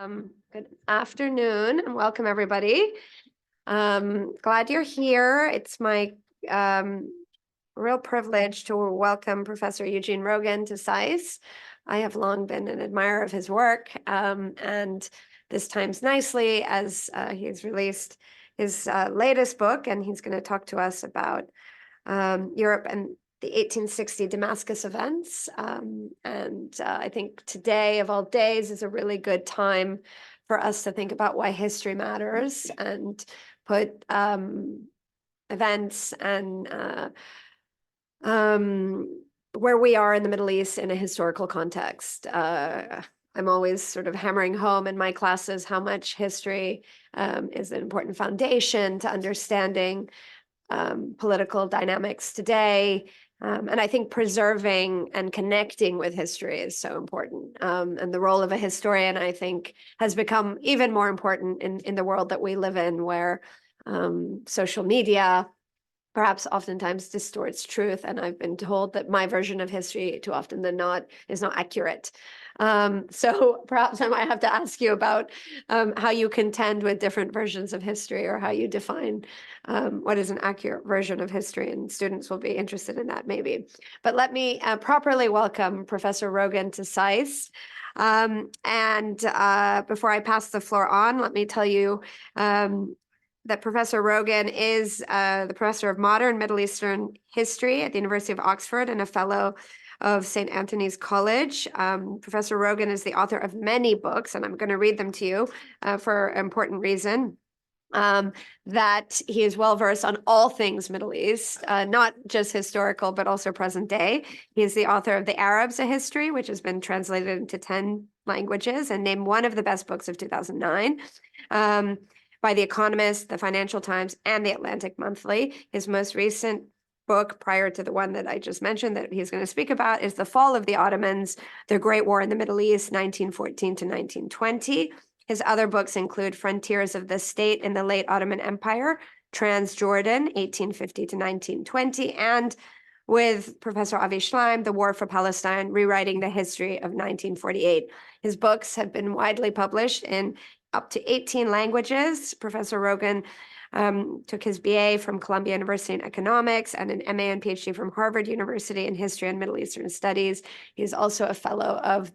Good afternoon and welcome everybody. Glad you're here. It's my real privilege to welcome Professor Eugene Rogan to SAIS. I have long been an admirer of his work, and this times nicely as he's released his latest book, and he's going to talk to us about Europe and the 1860 Damascus events. I think today of all days is a really good time for us to think about why history matters and put events and where we are in the Middle East in a historical context. I'm always sort of hammering home in my classes how much history is an important foundation to understanding political dynamics today. And I think preserving and connecting with history is so important. And the role of a historian, I think, has become even more important in the world that we live in, where social media perhaps oftentimes distorts truth. And I've been told that my version of history too often than not is not accurate. So perhaps I might have to ask you about how you contend with different versions of history, or how you define what is an accurate version of history, and students will be interested in that maybe. But let me properly welcome Professor Rogan to SAIS. Before I pass the floor on, let me tell you that Professor Rogan is the professor of modern Middle Eastern history at the University of Oxford and a fellow of St. Antony's College. Professor Rogan is the author of many books, and I'm going to read them to you for an important reason. That he is well-versed on all things Middle East, not just historical, but also present day. He is the author of The Arabs, A History, which has been translated into 10 languages and named one of the best books of 2009. By The Economist, The Financial Times, and The Atlantic Monthly. His most recent book, prior to the one that I just mentioned that he's going to speak about, is The Fall of the Ottomans, The Great War in the Middle East, 1914 to 1920. His other books include Frontiers of the State in the Late Ottoman Empire, Transjordan, 1850 to 1920, and with Professor Avi Schleim, The War for Palestine, Rewriting the History of 1948. His books have been widely published in up to 18 languages. Professor Rogan took his BA from Columbia University in economics and an MA and PhD from Harvard University in history and Middle Eastern studies. He's also a fellow of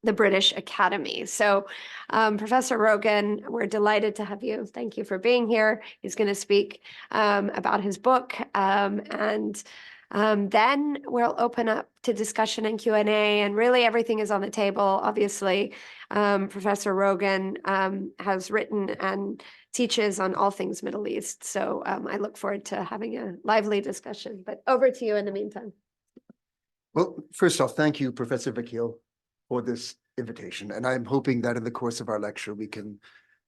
the British Academy. So Professor Rogan, we're delighted to have you. Thank you for being here. He's going to speak about his book, and then we'll open up to discussion and Q&A, and really everything is on the table. Obviously, Professor Rogan has written and teaches on all things Middle East. So I look forward to having a lively discussion, but over to you in the meantime. Well, first off, thank you, Professor Vakil, for this invitation. And I'm hoping that in the course of our lecture, we can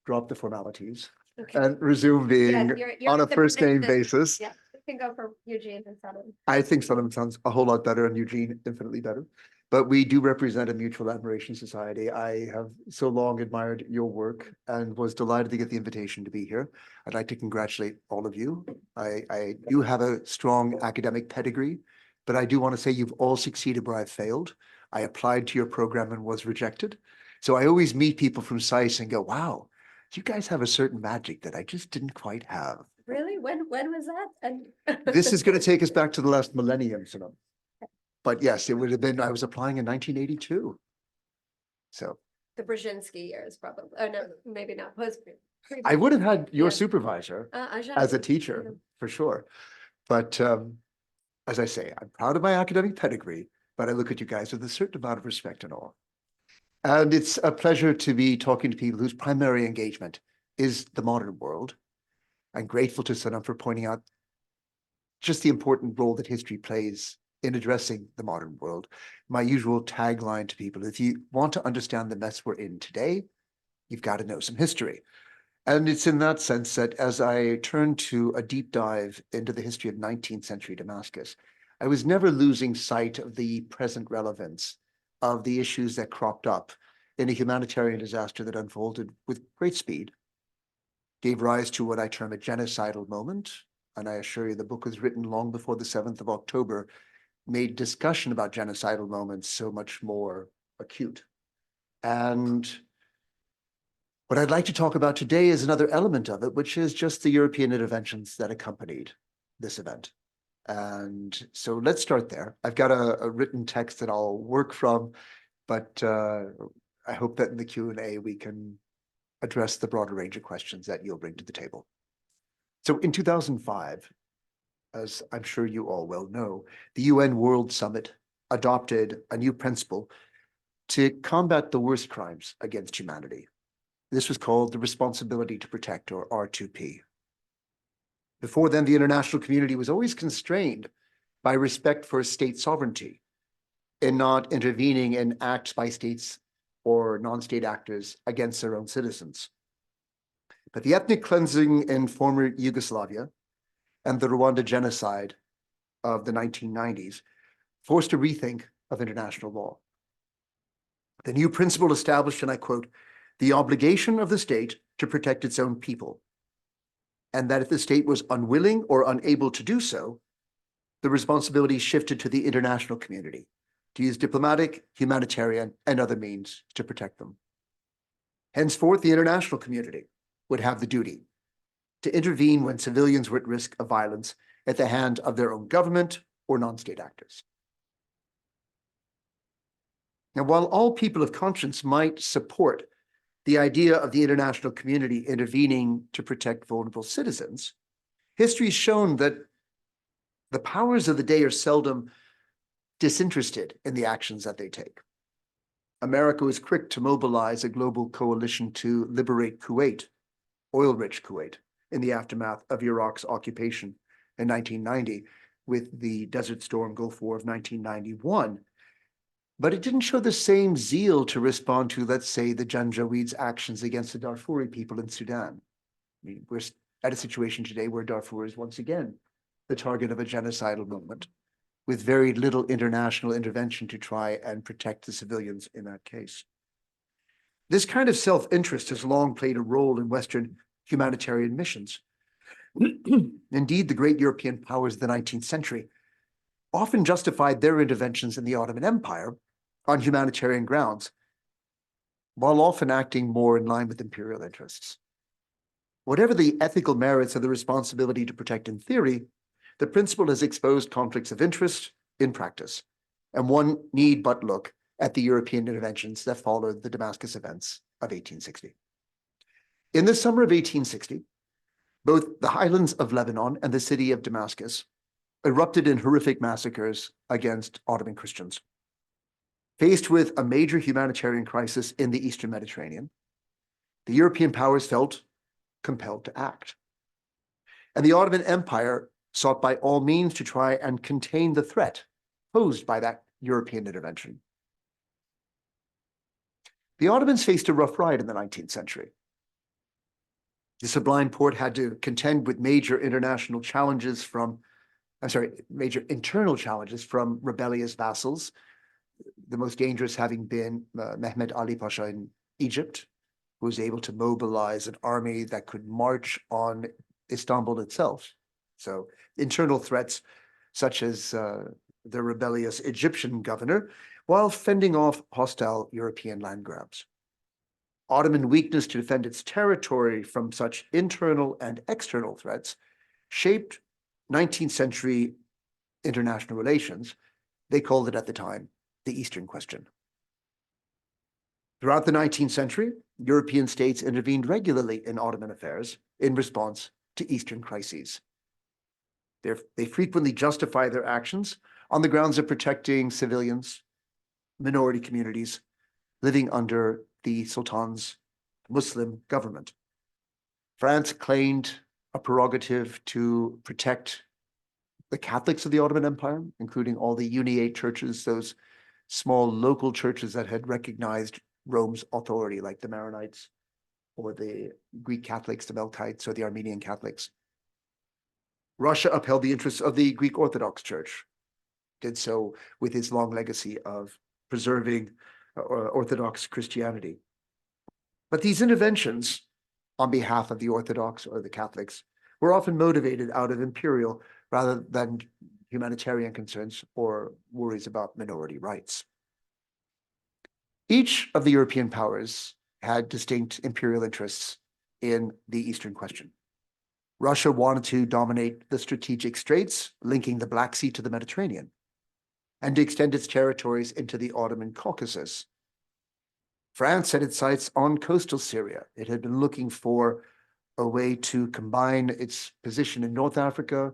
drop the formalities and resume being on a first name basis. Yeah, we can go for Eugene and Saddam. I think Saddam sounds a whole lot better and Eugene infinitely better. But we do represent a mutual admiration society. I have so long admired your work and was delighted to get the invitation to be here. I'd like to congratulate all of you. I do have a strong academic pedigree, but I do want to say you've all succeeded where I failed. I applied to your program and was rejected. So I always meet people from SAIS and go, wow, you guys have a certain magic that I just didn't quite have. Really? When was that? And this is going to take us back to the last millennium, Saddam. But yes, it would have been, I was applying in 1982. So. The Brzezinski years, probably. Oh, no, maybe not. I would have had your supervisor as a teacher, for sure. But as I say, I'm proud of my academic pedigree, but I look at you guys with a certain amount of respect and awe. And it's a pleasure to be talking to people whose primary engagement is the modern world. I'm grateful to Saddam for pointing out just the important role that history plays in addressing the modern world. My usual tagline to people, if you want to understand the mess we're in today, you've got to know some history. And it's in that sense that as I turn to a deep dive into the history of 19th century Damascus, I was never losing sight of the present relevance of the issues that cropped up in a humanitarian disaster that unfolded with great speed, gave rise to what I term a genocidal moment. And I assure you the book was written long before the 7th of October, made discussion about genocidal moments so much more acute. And What I'd like to talk about today is another element of it, which is just the European interventions that accompanied this event. And so let's start there. I've got a written text that I'll work from, but I hope that in the Q&A we can address the broader range of questions that you'll bring to the table. So in 2005, as I'm sure you all well know, the UN World Summit adopted a new principle to combat the worst crimes against humanity. This was called the Responsibility to Protect, or R2P. Before then, the international community was always constrained by respect for state sovereignty in not intervening in acts by states or non-state actors against their own citizens. But the ethnic cleansing in former Yugoslavia and the Rwanda genocide of the 1990s forced a rethink of international law. The new principle established, and I quote, the obligation of the state to protect its own people, and that if the state was unwilling or unable to do so, the responsibility shifted to the international community to use diplomatic, humanitarian, and other means to protect them. Henceforth, the international community would have the duty to intervene when civilians were at risk of violence at the hand of their own government or non-state actors. Now, while all people of conscience might support the idea of the international community intervening to protect vulnerable citizens, history has shown that the powers of the day are seldom disinterested in the actions that they take. America was quick to mobilize a global coalition to liberate Kuwait, oil-rich Kuwait, in the aftermath of Iraq's occupation in 1990 with the Desert Storm Gulf War of 1991. But it didn't show the same zeal to respond to, let's say, the Janjaweed's actions against the Darfuri people in Sudan. I mean, we're at a situation today where Darfur is once again the target of a genocidal movement, with very little international intervention to try and protect the civilians in that case. This kind of self-interest has long played a role in Western humanitarian missions. Indeed, the great European powers of the 19th century often justified their interventions in the Ottoman Empire on humanitarian grounds, while often acting more in line with imperial interests. Whatever the ethical merits of the responsibility to protect in theory, the principle has exposed conflicts of interest in practice, and one need but look at the European interventions that followed the Damascus events of 1860. In the summer of 1860, both the highlands of Lebanon and the city of Damascus erupted in horrific massacres against Ottoman Christians. Faced with a major humanitarian crisis in the Eastern Mediterranean, the European powers felt compelled to act. And the Ottoman Empire sought by all means to try and contain the threat posed by that European intervention. The Ottomans faced a rough ride in the 19th century. The Sublime Porte had to contend with major internal challenges from rebellious vassals, the most dangerous having been Mehmed Ali Pasha in Egypt, who was able to mobilize an army that could march on Istanbul itself. So internal threats such as the rebellious Egyptian governor, while fending off hostile European land grabs. Ottoman weakness to defend its territory from such internal and external threats shaped 19th century international relations. They called it at the time the Eastern Question. Throughout the 19th century, European states intervened regularly in Ottoman affairs in response to Eastern crises. They frequently justify their actions on the grounds of protecting civilians, minority communities living under the Sultan's Muslim government. France claimed a prerogative to protect the Catholics of the Ottoman Empire, including all the Uniate churches, those small local churches that had recognized Rome's authority, like the Maronites or the Greek Catholics, the Melkites, or the Armenian Catholics. Russia upheld the interests of the Greek Orthodox Church, did so with its long legacy of preserving Orthodox Christianity. But these interventions on behalf of the Orthodox or the Catholics were often motivated out of imperial rather than humanitarian concerns or worries about minority rights. Each of the European powers had distinct imperial interests in the Eastern question. Russia wanted to dominate the strategic straits linking the Black Sea to the Mediterranean and to extend its territories into the Ottoman Caucasus. France had its sights on coastal Syria. It had been looking for a way to combine its position in North Africa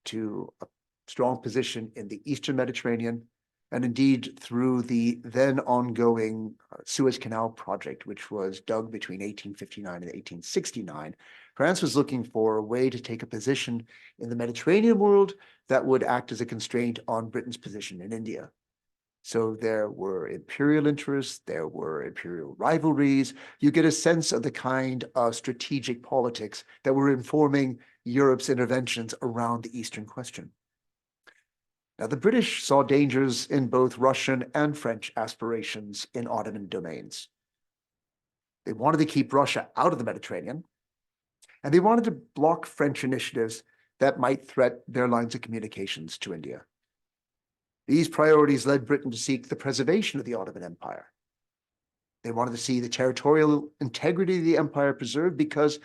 to a strong position in the Eastern Mediterranean, and indeed through the then ongoing Suez Canal project, which was dug between 1859 and 1869. France was looking for a way to take a position in the Mediterranean world that would act as a constraint on Britain's position in India. So there were imperial interests, there were imperial rivalries. You get a sense of the kind of strategic politics that were informing Europe's interventions around the Eastern question. Now, the British saw dangers in both Russian and French aspirations in Ottoman domains. They wanted to keep Russia out of the Mediterranean, and they wanted to block French initiatives that might threaten their lines of communications to India. These priorities led Britain to seek the preservation of the Ottoman Empire. They wanted to see the territorial integrity of the empire preserved because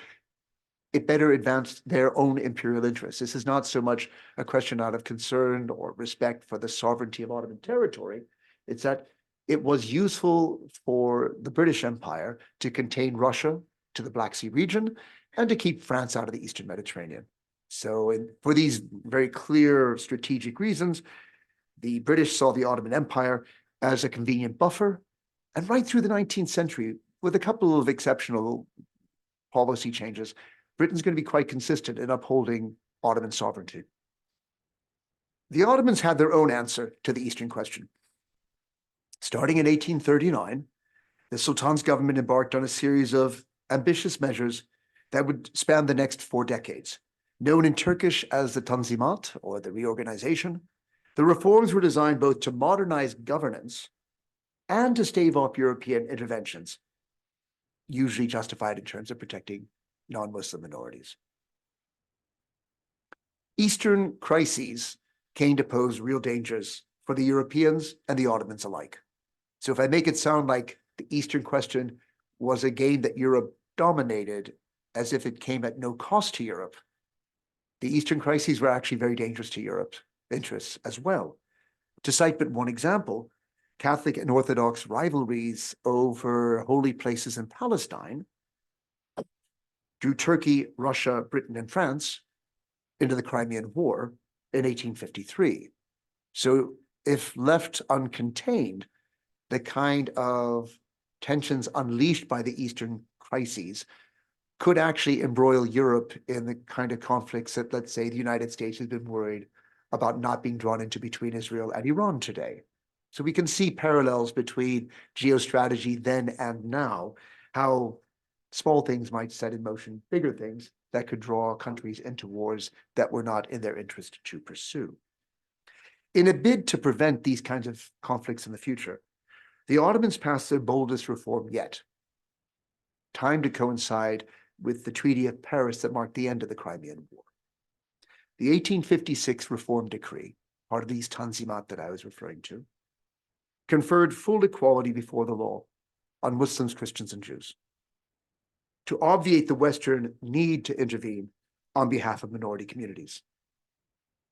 it better advanced their own imperial interests. This is not so much a question out of concern or respect for the sovereignty of Ottoman territory. It's that it was useful for the British Empire to contain Russia to the Black Sea region and to keep France out of the Eastern Mediterranean. So for these very clear strategic reasons, the British saw the Ottoman Empire as a convenient buffer, and right through the 19th century, with a couple of exceptional policy changes, Britain's going to be quite consistent in upholding Ottoman sovereignty. The Ottomans had their own answer to the Eastern question. Starting in 1839, the Sultan's government embarked on a series of ambitious measures that would span the next 4 decades. Known in Turkish as the Tanzimat, or the reorganization, the reforms were designed both to modernize governance and to stave off European interventions, usually justified in terms of protecting non-Muslim minorities. Eastern crises came to pose real dangers for the Europeans and the Ottomans alike. So if I make it sound like the Eastern question was a game that Europe dominated as if it came at no cost to Europe, the Eastern crises were actually very dangerous to Europe's interests as well. To cite but one example, Catholic and Orthodox rivalries over holy places in Palestine drew Turkey, Russia, Britain, and France into the Crimean War in 1853. So if left uncontained, the kind of tensions unleashed by the Eastern crises could actually embroil Europe in the kind of conflicts that, let's say, the United States has been worried about not being drawn into between Israel and Iran today. So we can see parallels between geostrategy then and now, how small things might set in motion bigger things that could draw countries into wars that were not in their interest to pursue. In a bid to prevent these kinds of conflicts in the future, the Ottomans passed their boldest reform yet, timed to coincide with the Treaty of Paris that marked the end of the Crimean War. The 1856 Reform Decree, part of these Tanzimat that I was referring to, conferred full equality before the law on Muslims, Christians, and Jews, to obviate the Western need to intervene on behalf of minority communities.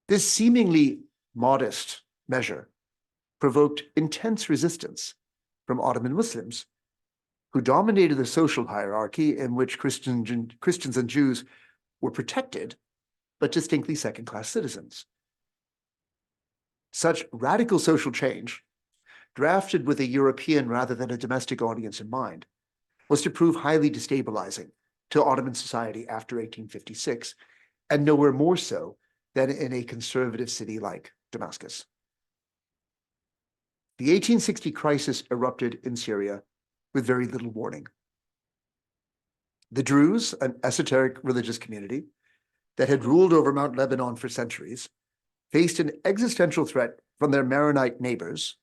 This seemingly modest measure provoked intense resistance from Ottoman Muslims, who dominated the social hierarchy in which Christians and Jews were protected, but distinctly second-class citizens. Such radical social change, drafted with a European rather than a domestic audience in mind, was to prove highly destabilizing to Ottoman society after 1856, and nowhere more so than in a conservative city like Damascus. The 1860 crisis erupted in Syria with very little warning. The Druze, an esoteric religious community that had ruled over Mount Lebanon for centuries, faced an existential threat from their Maronite neighbors,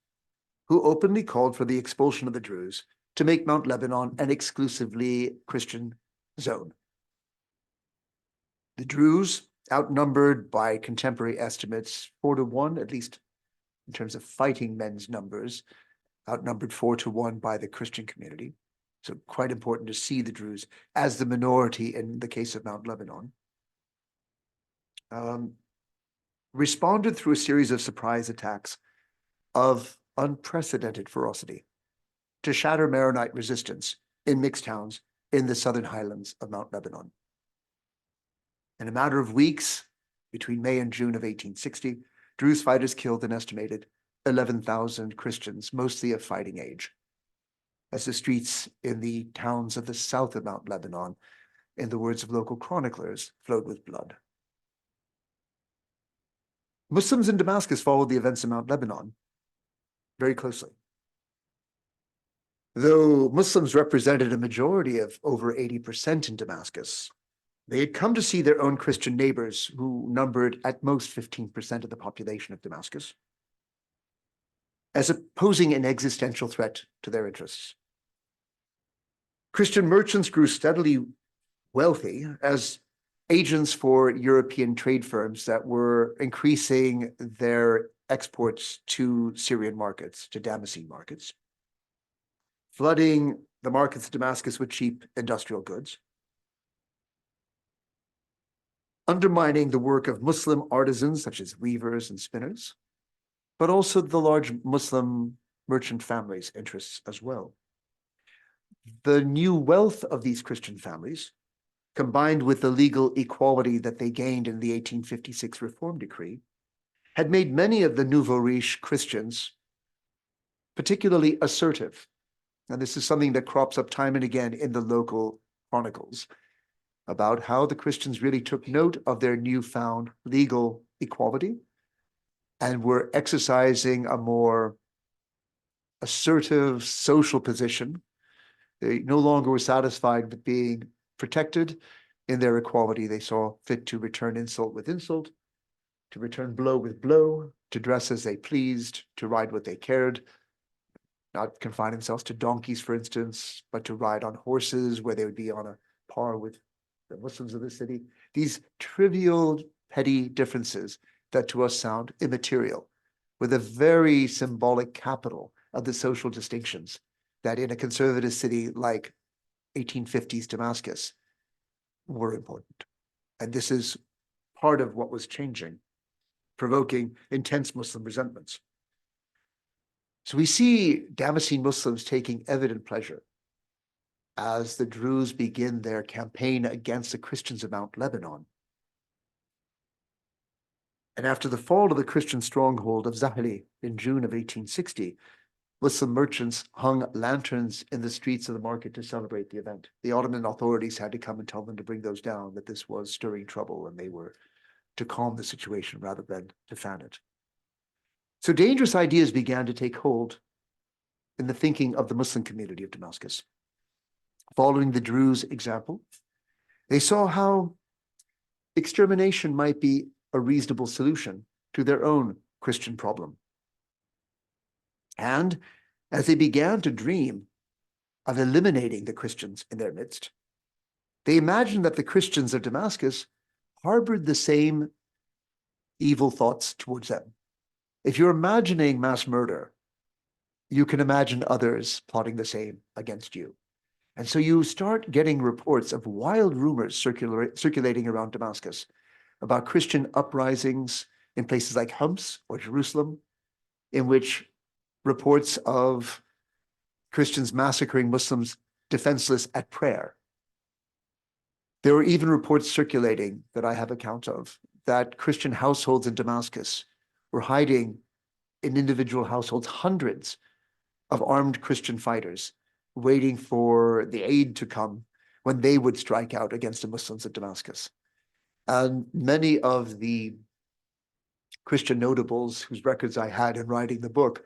who openly called for the expulsion of the Druze to make Mount Lebanon an exclusively Christian zone. The Druze, outnumbered by contemporary estimates 4-1, at least in terms of fighting men's numbers, outnumbered 4-1 by the Christian community, So quite important to see the Druze as the minority in the case of Mount Lebanon. Responded through a series of surprise attacks of unprecedented ferocity to shatter Maronite resistance in mixed towns in the southern highlands of Mount Lebanon. In a matter of weeks, between May and June of 1860, Druze fighters killed an estimated 11,000 Christians, mostly of fighting age, as the streets in the towns of the south of Mount Lebanon, in the words of local chroniclers, flowed with blood. Muslims in Damascus followed the events of Mount Lebanon very closely. Though Muslims represented a majority of over 80% in Damascus, they had come to see their own Christian neighbors, who numbered at most 15% of the population of Damascus, as posing an existential threat to their interests. Christian merchants grew steadily wealthy as agents for European trade firms that were increasing their exports to Syrian markets, to Damascene markets, flooding the markets of Damascus with cheap industrial goods, undermining the work of Muslim artisans such as weavers and spinners, but also the large Muslim merchant families' interests as well. The new wealth of these Christian families, combined with the legal equality that they gained in the 1856 Reform Decree, had made many of the nouveau riche Christians particularly assertive. And this is something that crops up time and again in the local chronicles about how the Christians really took note of their newfound legal equality and were exercising a more assertive social position. They no longer were satisfied with being protected in their equality. They saw fit to return insult with insult, to return blow with blow, to dress as they pleased, to ride what they cared, not confine themselves to donkeys, for instance, but to ride on horses where they would be on a par with the Muslims of the city. These trivial, petty differences that to us sound immaterial, with a very symbolic capital of the social distinctions that in a conservative city like 1850s Damascus were important. And this is part of what was changing, provoking intense Muslim resentments. So we see Damascene Muslims taking evident pleasure as the Druze begin their campaign against the Christians of Mount Lebanon. And after the fall of the Christian stronghold of Zahili in June of 1860, Muslim merchants hung lanterns in the streets of the market to celebrate the event. The Ottoman authorities had to come and tell them to bring those down, that this was stirring trouble and they were to calm the situation rather than to fan it. So dangerous ideas began to take hold in the thinking of the Muslim community of Damascus. Following the Druze example, they saw how extermination might be a reasonable solution to their own Christian problem. And as they began to dream of eliminating the Christians in their midst, they imagined that the Christians of Damascus harbored the same evil thoughts towards them. If you're imagining mass murder, you can imagine others plotting the same against you. And so you start getting reports of wild rumors circulating around Damascus about Christian uprisings in places like Homs or Jerusalem, in which reports of Christians massacring Muslims defenseless at prayer. There were even reports circulating that I have account of that Christian households in Damascus were hiding in individual households hundreds of armed Christian fighters waiting for the aid to come when they would strike out against the Muslims at Damascus. And many of the Christian notables whose records I had in writing the book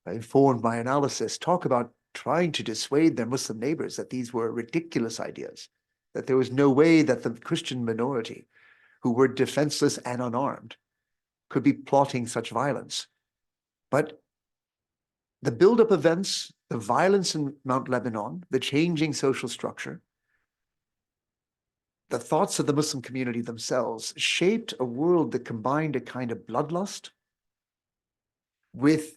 informed my analysis talk about trying to dissuade their Muslim neighbors that these were ridiculous ideas, that there was no way that the Christian minority, who were defenseless and unarmed, could be plotting such violence. But the build-up events, the violence in Mount Lebanon, the changing social structure, the thoughts of the Muslim community themselves shaped a world that combined a kind of bloodlust with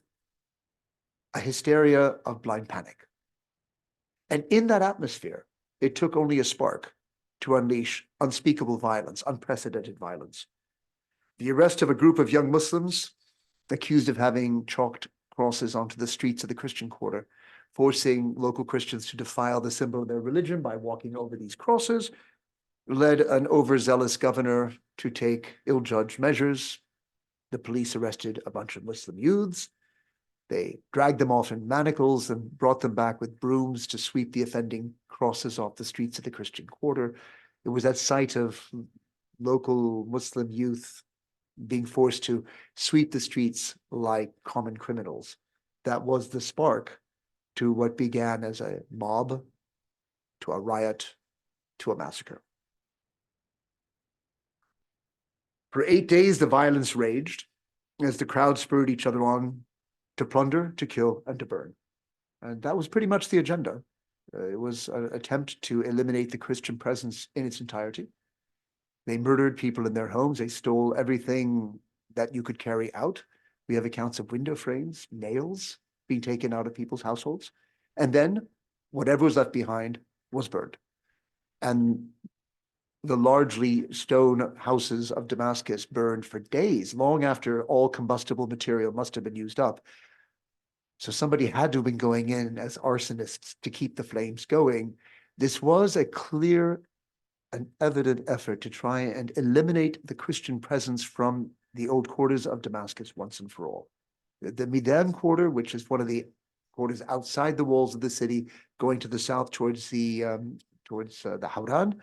a hysteria of blind panic. And in that atmosphere, it took only a spark to unleash unspeakable violence, unprecedented violence. The arrest of a group of young Muslims accused of having chalked crosses onto the streets of the Christian quarter, forcing local Christians to defile the symbol of their religion by walking over these crosses, led an overzealous governor to take ill-judged measures. The police arrested a bunch of Muslim youths. They dragged them off in manacles and brought them back with brooms to sweep the offending crosses off the streets of the Christian quarter. It was that sight of local Muslim youth being forced to sweep the streets like common criminals that was the spark to what began as a mob, to a riot, to a massacre. For 8 days, the violence raged as the crowd spurred each other on to plunder, to kill, and to burn. And that was pretty much the agenda. It was an attempt to eliminate the Christian presence in its entirety. They murdered people in their homes. They stole everything that you could carry out. We have accounts of window frames, nails being taken out of people's households. And then whatever was left behind was burned. And the largely stone houses of Damascus burned for days, long after all combustible material must have been used up. So somebody had to have been going in as arsonists to keep the flames going. This was a clear and evident effort to try and eliminate the Christian presence from the old quarters of Damascus once and for all. The Midan quarter, which is one of the quarters outside the walls of the city, going to the south towards the Hauran,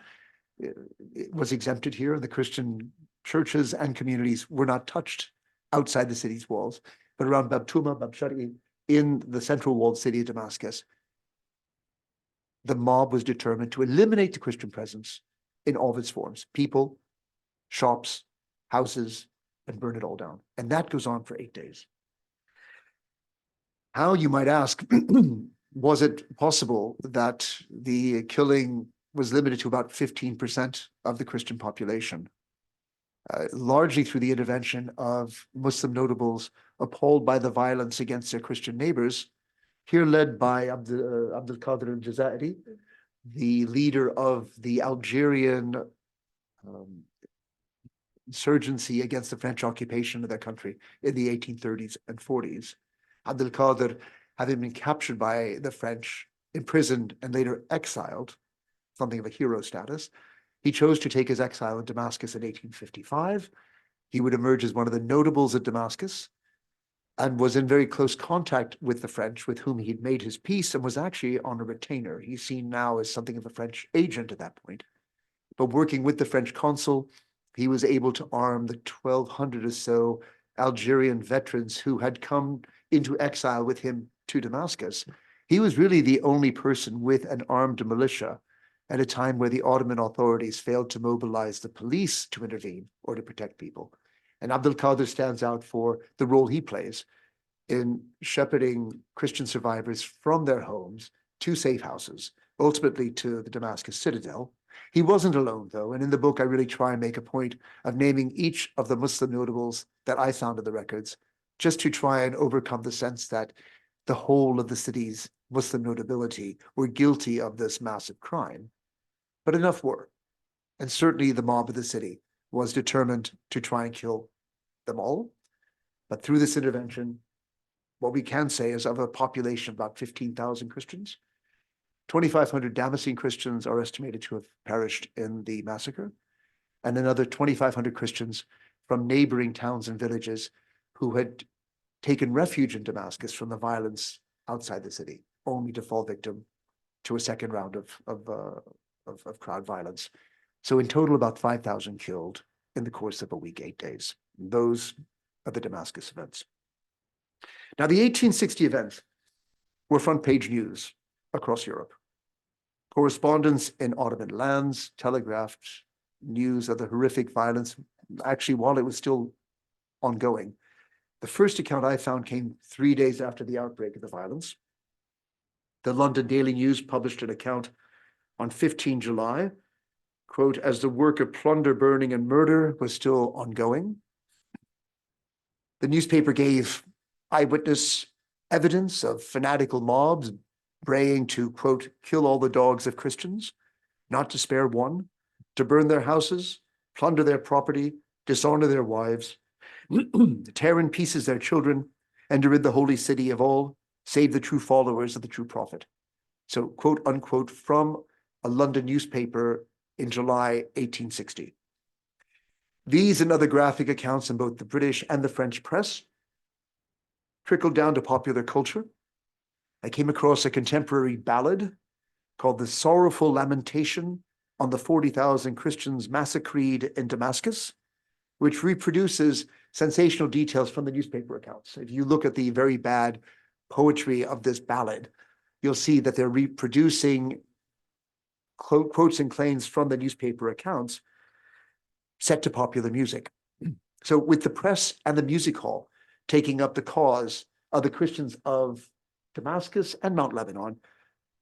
it was exempted here. The Christian churches and communities were not touched outside the city's walls, but around Bab Tuma, Bab Shari, in the central walled city of Damascus, the mob was determined to eliminate the Christian presence in all of its forms: people, shops, houses, and burn it all down. And that goes on for 8 days. How, you might ask, was it possible that the killing was limited to about 15% of the Christian population? Largely through the intervention of Muslim notables appalled by the violence against their Christian neighbors, here led by Abdul Qadir al-Jazairi, the leader of the Algerian insurgency against the French occupation of their country in the 1830s and 40s. Abdul Qadir, having been captured by the French, imprisoned, and later exiled, something of a hero status, he chose to take his exile in Damascus in 1855. He would emerge as one of the notables at Damascus and was in very close contact with the French, with whom he'd made his peace, and was actually on a retainer. He's seen now as something of a French agent at that point. But working with the French consul, he was able to arm the 1,200 or so Algerian veterans who had come into exile with him to Damascus. He was really the only person with an armed militia at a time where the Ottoman authorities failed to mobilize the police to intervene or to protect people. And Abdul Qadir stands out for the role he plays in shepherding Christian survivors from their homes to safe houses, ultimately to the Damascus citadel. He wasn't alone, though, and in the book I really try and make a point of naming each of the Muslim notables that I found in the records, just to try and overcome the sense that the whole of the city's Muslim notability were guilty of this massive crime. But enough were, and certainly the mob of the city was determined to try and kill them all. But through this intervention, what we can say is, of a population of about 15,000 Christians, 2,500 Damascene Christians are estimated to have perished in the massacre, and another 2,500 Christians from neighboring towns and villages who had taken refuge in Damascus from the violence outside the city, only to fall victim to a second round of crowd violence. So in total, about 5,000 killed in the course of a week, 8 days. Those are the Damascus events. Now, the 1860 events were front page news across Europe. Correspondents in Ottoman lands telegraphed news of the horrific violence, actually, while it was still ongoing. The first account I found came 3 days after the outbreak of the violence. The London Daily News published an account on 15 July, quote, as the work of plunder, burning, and murder was still ongoing. The newspaper gave eyewitness evidence of fanatical mobs praying to, quote, kill all the dogs of Christians, not to spare one, to burn their houses, plunder their property, dishonor their wives, tear in pieces their children, and to rid the holy city of all, save the true followers of the true prophet. So, quote unquote, from a London newspaper in July 1860. These and other graphic accounts in both the British and the French press trickled down to popular culture. I came across a contemporary ballad called The Sorrowful Lamentation on the 40,000 Christians massacred in Damascus, which reproduces sensational details from the newspaper accounts. If you look at the very bad poetry of this ballad, you'll see that they're reproducing quotes and claims from the newspaper accounts set to popular music. So with the press and the music hall taking up the cause of the Christians of Damascus and Mount Lebanon,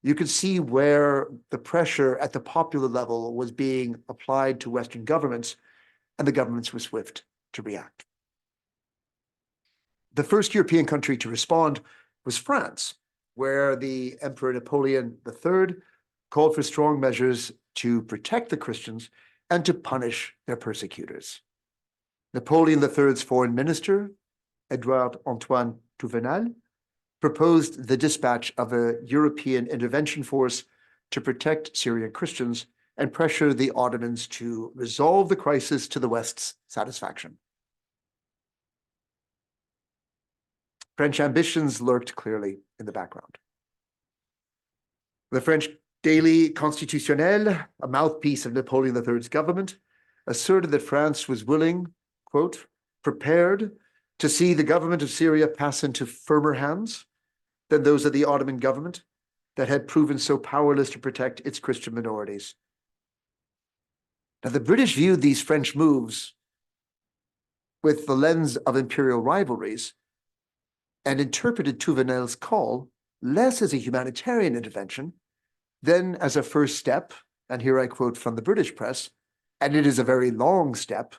you could see where the pressure at the popular level was being applied to Western governments, and the governments were swift to react. The first European country to respond was France, where the Emperor Napoleon III called for strong measures to protect the Christians and to punish their persecutors. Napoleon III's foreign minister, Edouard Antoine Touvenel, proposed the dispatch of a European intervention force to protect Syrian Christians and pressure the Ottomans to resolve the crisis to the West's satisfaction. French ambitions lurked clearly in the background. The French Daily Constitutionnel, a mouthpiece of Napoleon III's government, asserted that France was willing, quote, prepared to see the government of Syria pass into firmer hands than those of the Ottoman government that had proven so powerless to protect its Christian minorities. Now, the British viewed these French moves with the lens of imperial rivalries and interpreted Touvenel's call less as a humanitarian intervention than as a first step, and here I quote from the British press, and it is a very long step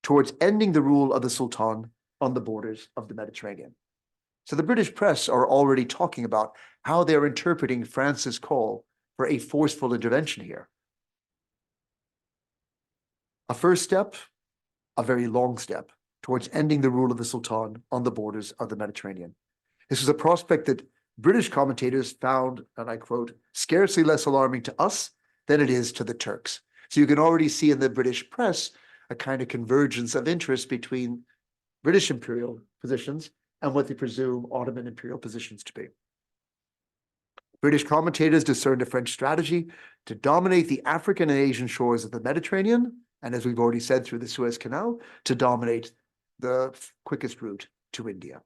towards ending the rule of the Sultan on the borders of the Mediterranean. So the British press are already talking about how they're interpreting France's call for a forceful intervention here. A first step, a very long step towards ending the rule of the Sultan on the borders of the Mediterranean. This was a prospect that British commentators found, and I quote, scarcely less alarming to us than it is to the Turks. So you can already see in the British press a kind of convergence of interest between British imperial positions and what they presume Ottoman imperial positions to be. British commentators discerned a French strategy to dominate the African and Asian shores of the Mediterranean, and as we've already said, through the Suez Canal, to dominate the quickest route to India.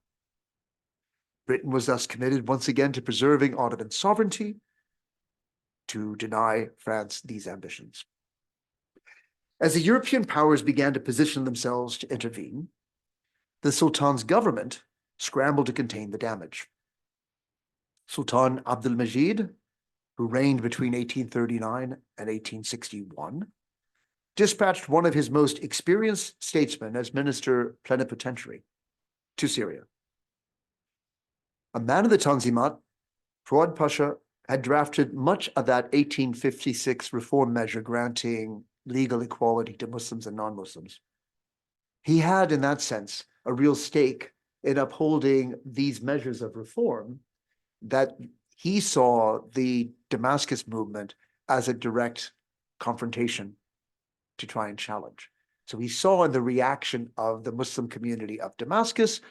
Britain was thus committed once again to preserving Ottoman sovereignty, to deny France these ambitions. As the European powers began to position themselves to intervene, the Sultan's government scrambled to contain the damage. Sultan Abdul-Majid, who reigned between 1839 and 1861, dispatched one of his most experienced statesmen as minister plenipotentiary to Syria. A man of the Tanzimat, Fuad Pasha, had drafted much of that 1856 reform measure granting legal equality to Muslims and non-Muslims. He had, in that sense, a real stake in upholding these measures of reform that he saw the Damascus movement as a direct confrontation to try and challenge. So he saw in the reaction of the Muslim community of Damascus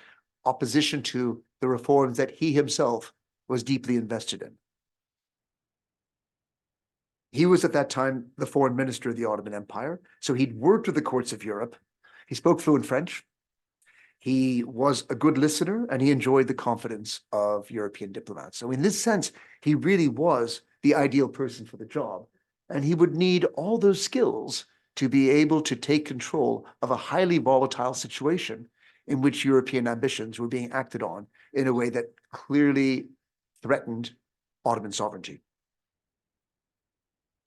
opposition to the reforms that he himself was deeply invested in. He was at that time the foreign minister of the Ottoman Empire, so he'd worked with the courts of Europe. He spoke fluent French. He was a good listener, and he enjoyed the confidence of European diplomats. So in this sense, he really was the ideal person for the job, and he would need all those skills to be able to take control of a highly volatile situation in which European ambitions were being acted on in a way that clearly threatened Ottoman sovereignty.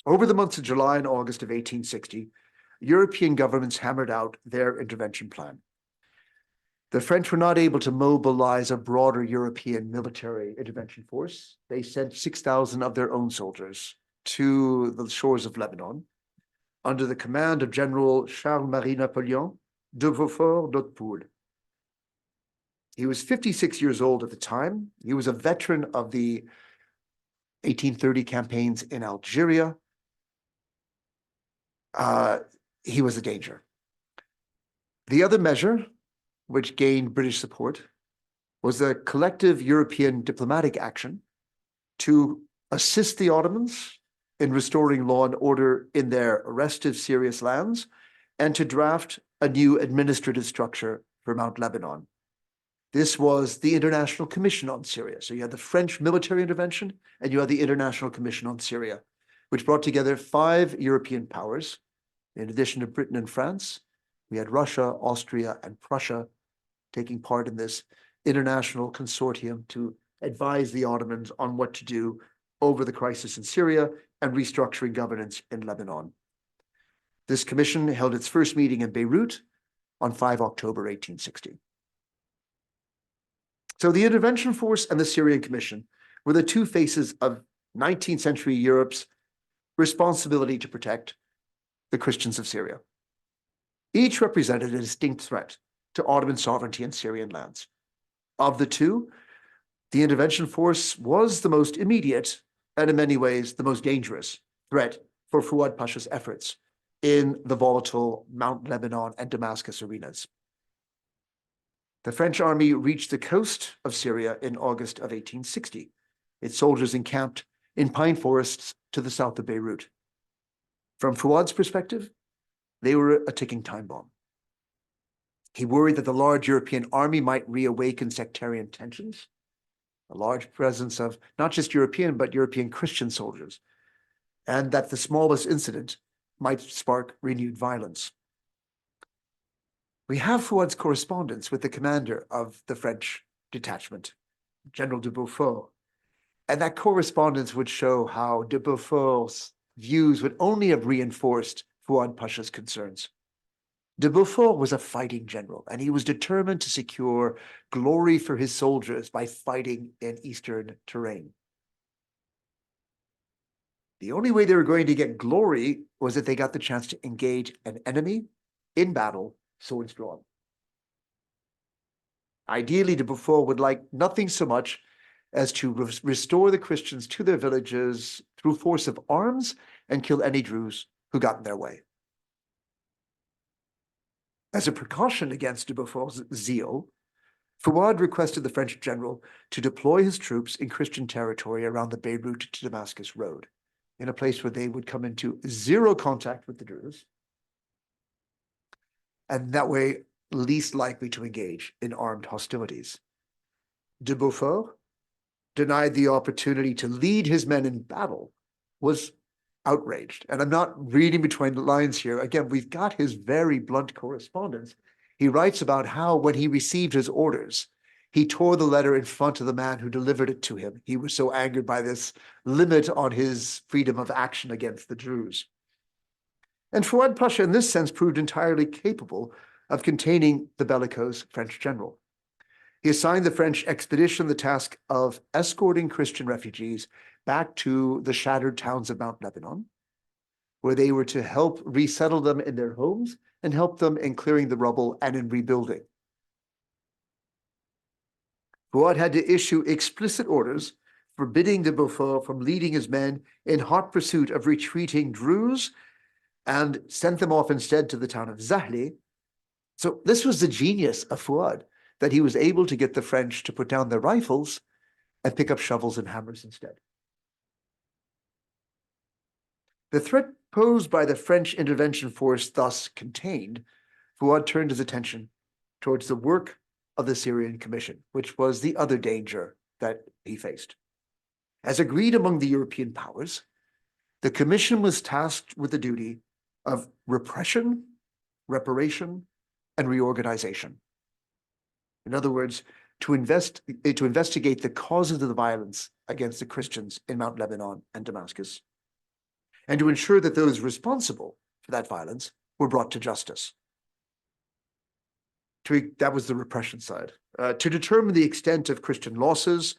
Over the months of July and August of 1860, European governments hammered out their intervention plan. The French were not able to mobilize a broader European military intervention force. They sent 6,000 of their own soldiers to the shores of Lebanon under the command of General Charles-Marie Napoleon de Beaufort-d'Hautpoul. He was 56 years old at the time. He was a veteran of the 1830 campaigns in Algeria. He was a danger. The other measure, which gained British support, was a collective European diplomatic action to assist the Ottomans in restoring law and order in their restive Syrian lands and to draft a new administrative structure for Mount Lebanon. This was the International Commission on Syria. So you had the French military intervention and you had the International Commission on Syria, which brought together 5 European powers. In addition to Britain and France, we had Russia, Austria, and Prussia taking part in this international consortium to advise the Ottomans on what to do over the crisis in Syria and restructuring governance in Lebanon. This commission held its first meeting in Beirut on 5 October 1860. So the intervention force and the Syrian Commission were the two faces of 19th century Europe's responsibility to protect the Christians of Syria. Each represented a distinct threat to Ottoman sovereignty in Syrian lands. Of the two, the intervention force was the most immediate and in many ways the most dangerous threat for Fuad Pasha's efforts in the volatile Mount Lebanon and Damascus arenas. The French army reached the coast of Syria in August of 1860. Its soldiers encamped in pine forests to the south of Beirut. From Fuad's perspective, they were a ticking time bomb. He worried that the large European army might reawaken sectarian tensions, a large presence of not just European, but European Christian soldiers, and that the smallest incident might spark renewed violence. We have Fuad's correspondence with the commander of the French detachment, General de Beaufort, and that correspondence would show how de Beaufort's views would only have reinforced Fuad Pasha's concerns. De Beaufort was a fighting general, and he was determined to secure glory for his soldiers by fighting in eastern terrain. The only way they were going to get glory was if they got the chance to engage an enemy in battle, swords drawn. Ideally, de Beaufort would like nothing so much as to restore the Christians to their villages through force of arms and kill any Druze who got in their way. As a precaution against de Beaufort's zeal, Fuad requested the French general to deploy his troops in Christian territory around the Beirut to Damascus road, in a place where they would come into zero contact with the Druze, and that way least likely to engage in armed hostilities. De Beaufort, denied the opportunity to lead his men in battle, was outraged. And I'm not reading between the lines here. Again, we've got his very blunt correspondence. He writes about how when he received his orders, he tore the letter in front of the man who delivered it to him. He was so angered by this limit on his freedom of action against the Druze. And Fuad Pasha, in this sense, proved entirely capable of containing the bellicose French general. He assigned the French expedition the task of escorting Christian refugees back to the shattered towns of Mount Lebanon, where they were to help resettle them in their homes and help them in clearing the rubble and in rebuilding. Fuad had to issue explicit orders forbidding de Beaufort from leading his men in hot pursuit of retreating Druze and sent them off instead to the town of Zahle. So this was the genius of Fuad, that he was able to get the French to put down their rifles and pick up shovels and hammers instead. The threat posed by the French intervention force thus contained, Fuad turned his attention towards the work of the Syrian Commission, which was the other danger that he faced. As agreed among the European powers, the Commission was tasked with the duty of repression, reparation, and reorganization. In other words, to investigate the causes of the violence against the Christians in Mount Lebanon and Damascus, and to ensure that those responsible for that violence were brought to justice. that was the repression side, to determine the extent of Christian losses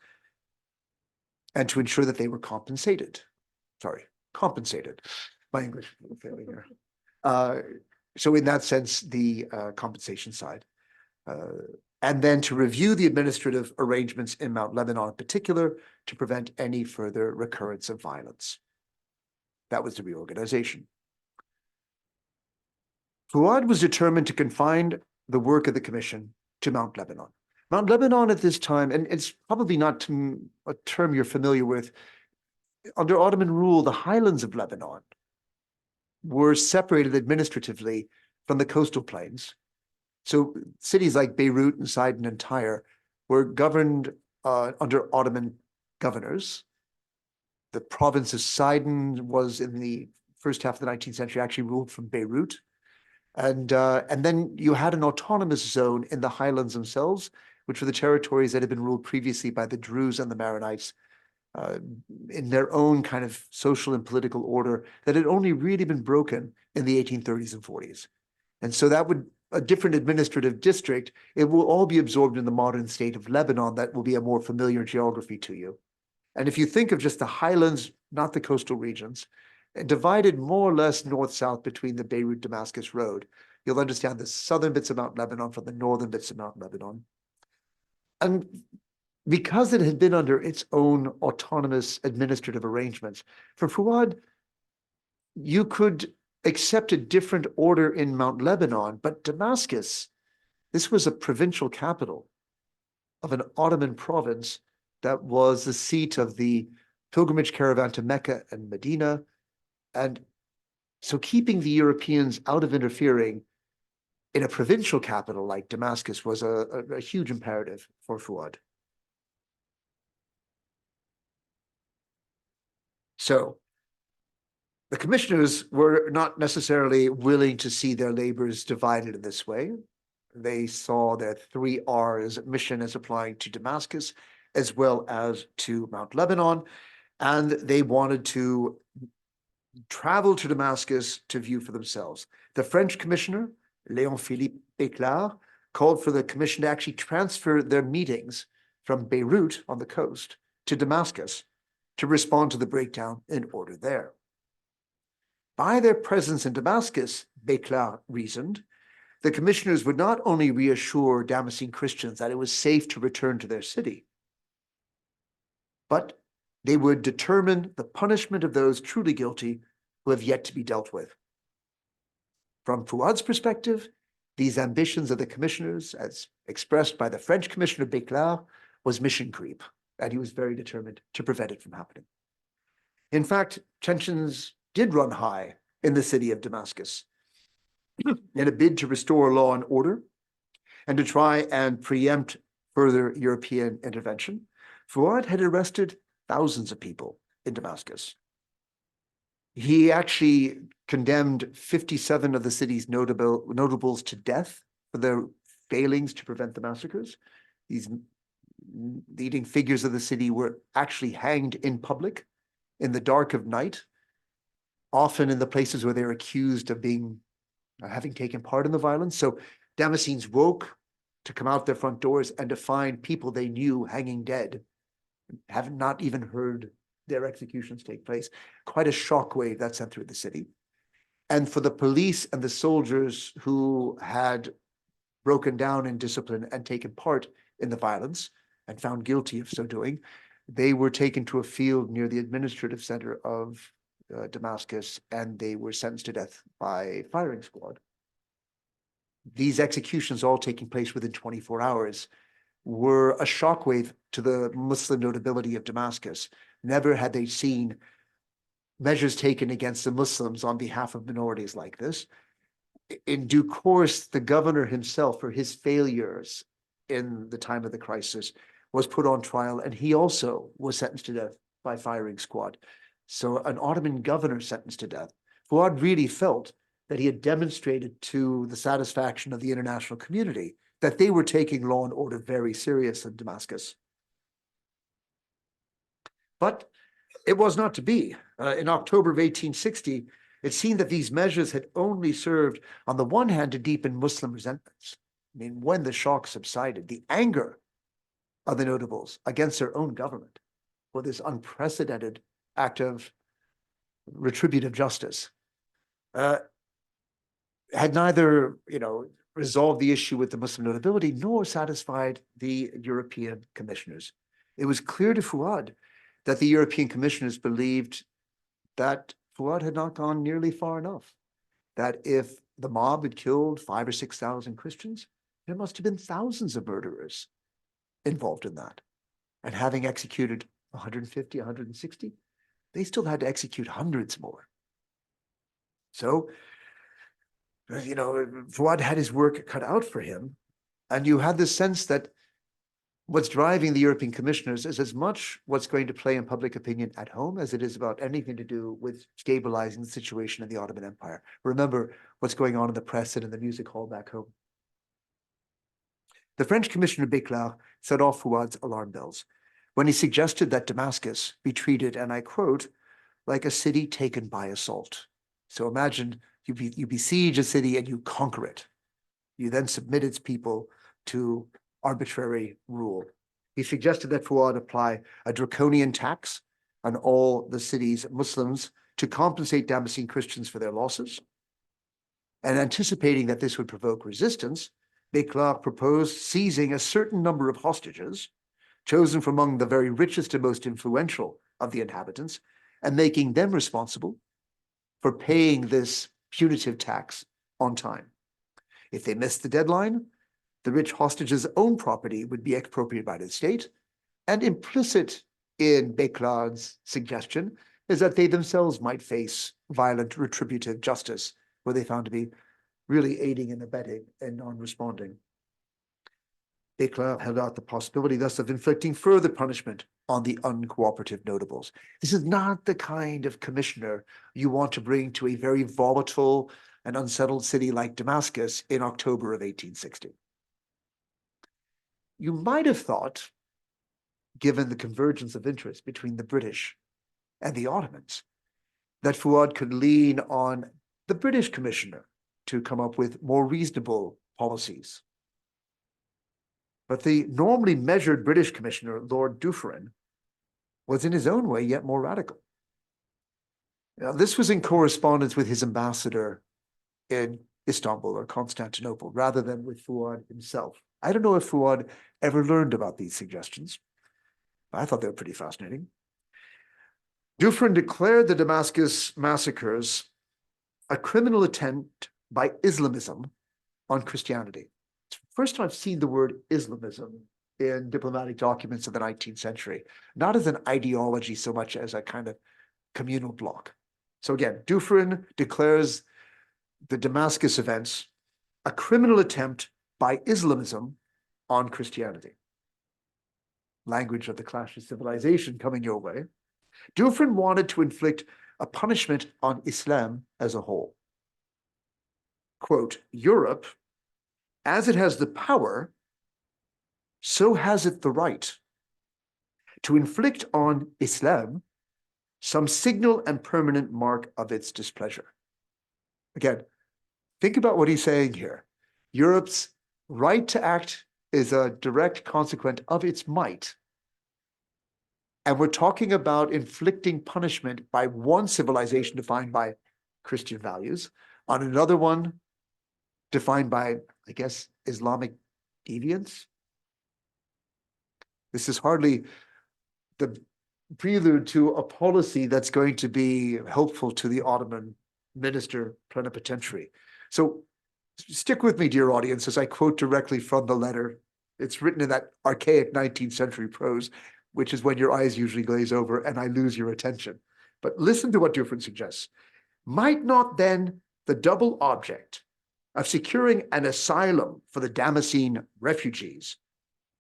and to ensure that they were compensated. Compensated. My English is a little failing here. So in that sense, the compensation side. And then to review the administrative arrangements in Mount Lebanon in particular to prevent any further recurrence of violence. That was the reorganization. Fuad was determined to confine the work of the commission to Mount Lebanon. Mount Lebanon at this time, and it's probably not a term you're familiar with, under Ottoman rule, the highlands of Lebanon were separated administratively from the coastal plains. So cities like Beirut and Sidon and Tyre were governed under Ottoman governors. The province of Sidon was in the first half of the 19th century actually ruled from Beirut. And then you had an autonomous zone in the highlands themselves, which were the territories that had been ruled previously by the Druze and the Maronites in their own kind of social and political order that had only really been broken in the 1830s and 40s. And so that would, a different administrative district, it will all be absorbed in the modern state of Lebanon. That will be a more familiar geography to you. And if you think of just the highlands, not the coastal regions, divided more or less north-south between the Beirut-Damascus road, you'll understand the southern bits of Mount Lebanon from the northern bits of Mount Lebanon. And because it had been under its own autonomous administrative arrangements, for Fuad, you could accept a different order in Mount Lebanon, but Damascus, this was a provincial capital of an Ottoman province that was the seat of the pilgrimage caravan to Mecca and Medina. And so keeping the Europeans out of interfering in a provincial capital like Damascus was a huge imperative for Fuad. So the commissioners were not necessarily willing to see their labors divided in this way. They saw their 3 R's mission as applying to Damascus as well as to Mount Lebanon, and they wanted to travel to Damascus to view for themselves. The French commissioner, Léon-Philippe Béclard, called for the commission to actually transfer their meetings from Beirut on the coast to Damascus to respond to the breakdown in order there. By their presence in Damascus, Béclard reasoned, the commissioners would not only reassure Damascene Christians that it was safe to return to their city, but they would determine the punishment of those truly guilty who have yet to be dealt with. From Fuad's perspective, these ambitions of the commissioners, as expressed by the French commissioner Béclard, was mission creep, and he was very determined to prevent it from happening. In fact, tensions did run high in the city of Damascus in a bid to restore law and order and to try and preempt further European intervention. Fuad had arrested thousands of people in Damascus. He actually condemned 57 of the city's notables to death for their failings to prevent the massacres. These leading figures of the city were actually hanged in public in the dark of night, often in the places where they were accused of having taken part in the violence. So Damascenes woke to come out their front doors and to find people they knew hanging dead, have not even heard their executions take place. Quite a shockwave that sent through the city. And for the police and the soldiers who had broken down in discipline and taken part in the violence and found guilty of so doing, they were taken to a field near the administrative center of Damascus, and they were sentenced to death by firing squad. These executions, all taking place within 24 hours, were a shockwave to the Muslim notability of Damascus. Never had they seen measures taken against the Muslims on behalf of minorities like this. In due course, the governor himself, for his failures in the time of the crisis, was put on trial, and he also was sentenced to death by firing squad. So an Ottoman governor sentenced to death. Fuad really felt that he had demonstrated to the satisfaction of the international community that they were taking law and order very serious in Damascus. But it was not to be. In October of 1860, it seemed that these measures had only served, on the one hand, to deepen Muslim resentments, I mean, when the shock subsided, the anger of the notables against their own government for this unprecedented act of retributive justice had neither, resolved the issue with the Muslim notability nor satisfied the European commissioners. It was clear to Fuad that the European commissioners believed that Fuad had not gone nearly far enough, that if the mob had killed 5,000 or 6,000 Christians, there must have been thousands of murderers involved in that. And having executed 150, 160, they still had to execute hundreds more. So, Fuad had his work cut out for him. And you had this sense that what's driving the European commissioners is as much what's going to play in public opinion at home as it is about anything to do with stabilizing the situation in the Ottoman Empire. Remember what's going on in the press and in the music hall back home. The French commissioner Béclar set off Fuad's alarm bells when he suggested that Damascus be treated, and I quote, like a city taken by assault. So imagine you besiege a city and you conquer it. You then submit its people to arbitrary rule. He suggested that Fuad apply a draconian tax on all the city's Muslims to compensate Damascene Christians for their losses. And anticipating that this would provoke resistance, Béclar proposed seizing a certain number of hostages, chosen from among the very richest and most influential of the inhabitants, and making them responsible for paying this punitive tax on time. If they missed the deadline, the rich hostages' own property would be expropriated by the state, and implicit in Béclar's suggestion is that they themselves might face violent retributive justice, were they found to be really aiding and abetting and non-responding. Béclar held out the possibility thus of inflicting further punishment on the uncooperative notables. This is not the kind of commissioner you want to bring to a very volatile and unsettled city like Damascus in October of 1860. You might have thought, given the convergence of interest between the British and the Ottomans, that Fuad could lean on the British commissioner to come up with more reasonable policies. But the normally measured British commissioner, Lord Dufferin, was in his own way yet more radical. Now, this was in correspondence with his ambassador in Istanbul or Constantinople, rather than with Fuad himself. I don't know if Fuad ever learned about these suggestions. I thought they were pretty fascinating. Dufferin declared the Damascus massacres a criminal attempt by Islamism on Christianity. It's the first time I've seen the word Islamism in diplomatic documents of the 19th century, not as an ideology so much as a kind of communal bloc. So again, Dufferin declares the Damascus events a criminal attempt by Islamism on Christianity. Language of the clash of civilization coming your way. Dufferin wanted to inflict a punishment on Islam as a whole. Quote, Europe, as it has the power, so has it the right to inflict on Islam some signal and permanent mark of its displeasure. Again, think about what he's saying here. Europe's right to act is a direct consequence of its might. And we're talking about inflicting punishment by one civilization defined by Christian values on another one defined by, I guess, Islamic deviance. This is hardly the prelude to a policy that's going to be helpful to the Ottoman minister plenipotentiary. So stick with me, dear audience, as I quote directly from the letter. It's written in that archaic 19th century prose, which is when your eyes usually glaze over and I lose your attention. But listen to what Dufferin suggests. Might not then the double object of securing an asylum for the Damascene refugees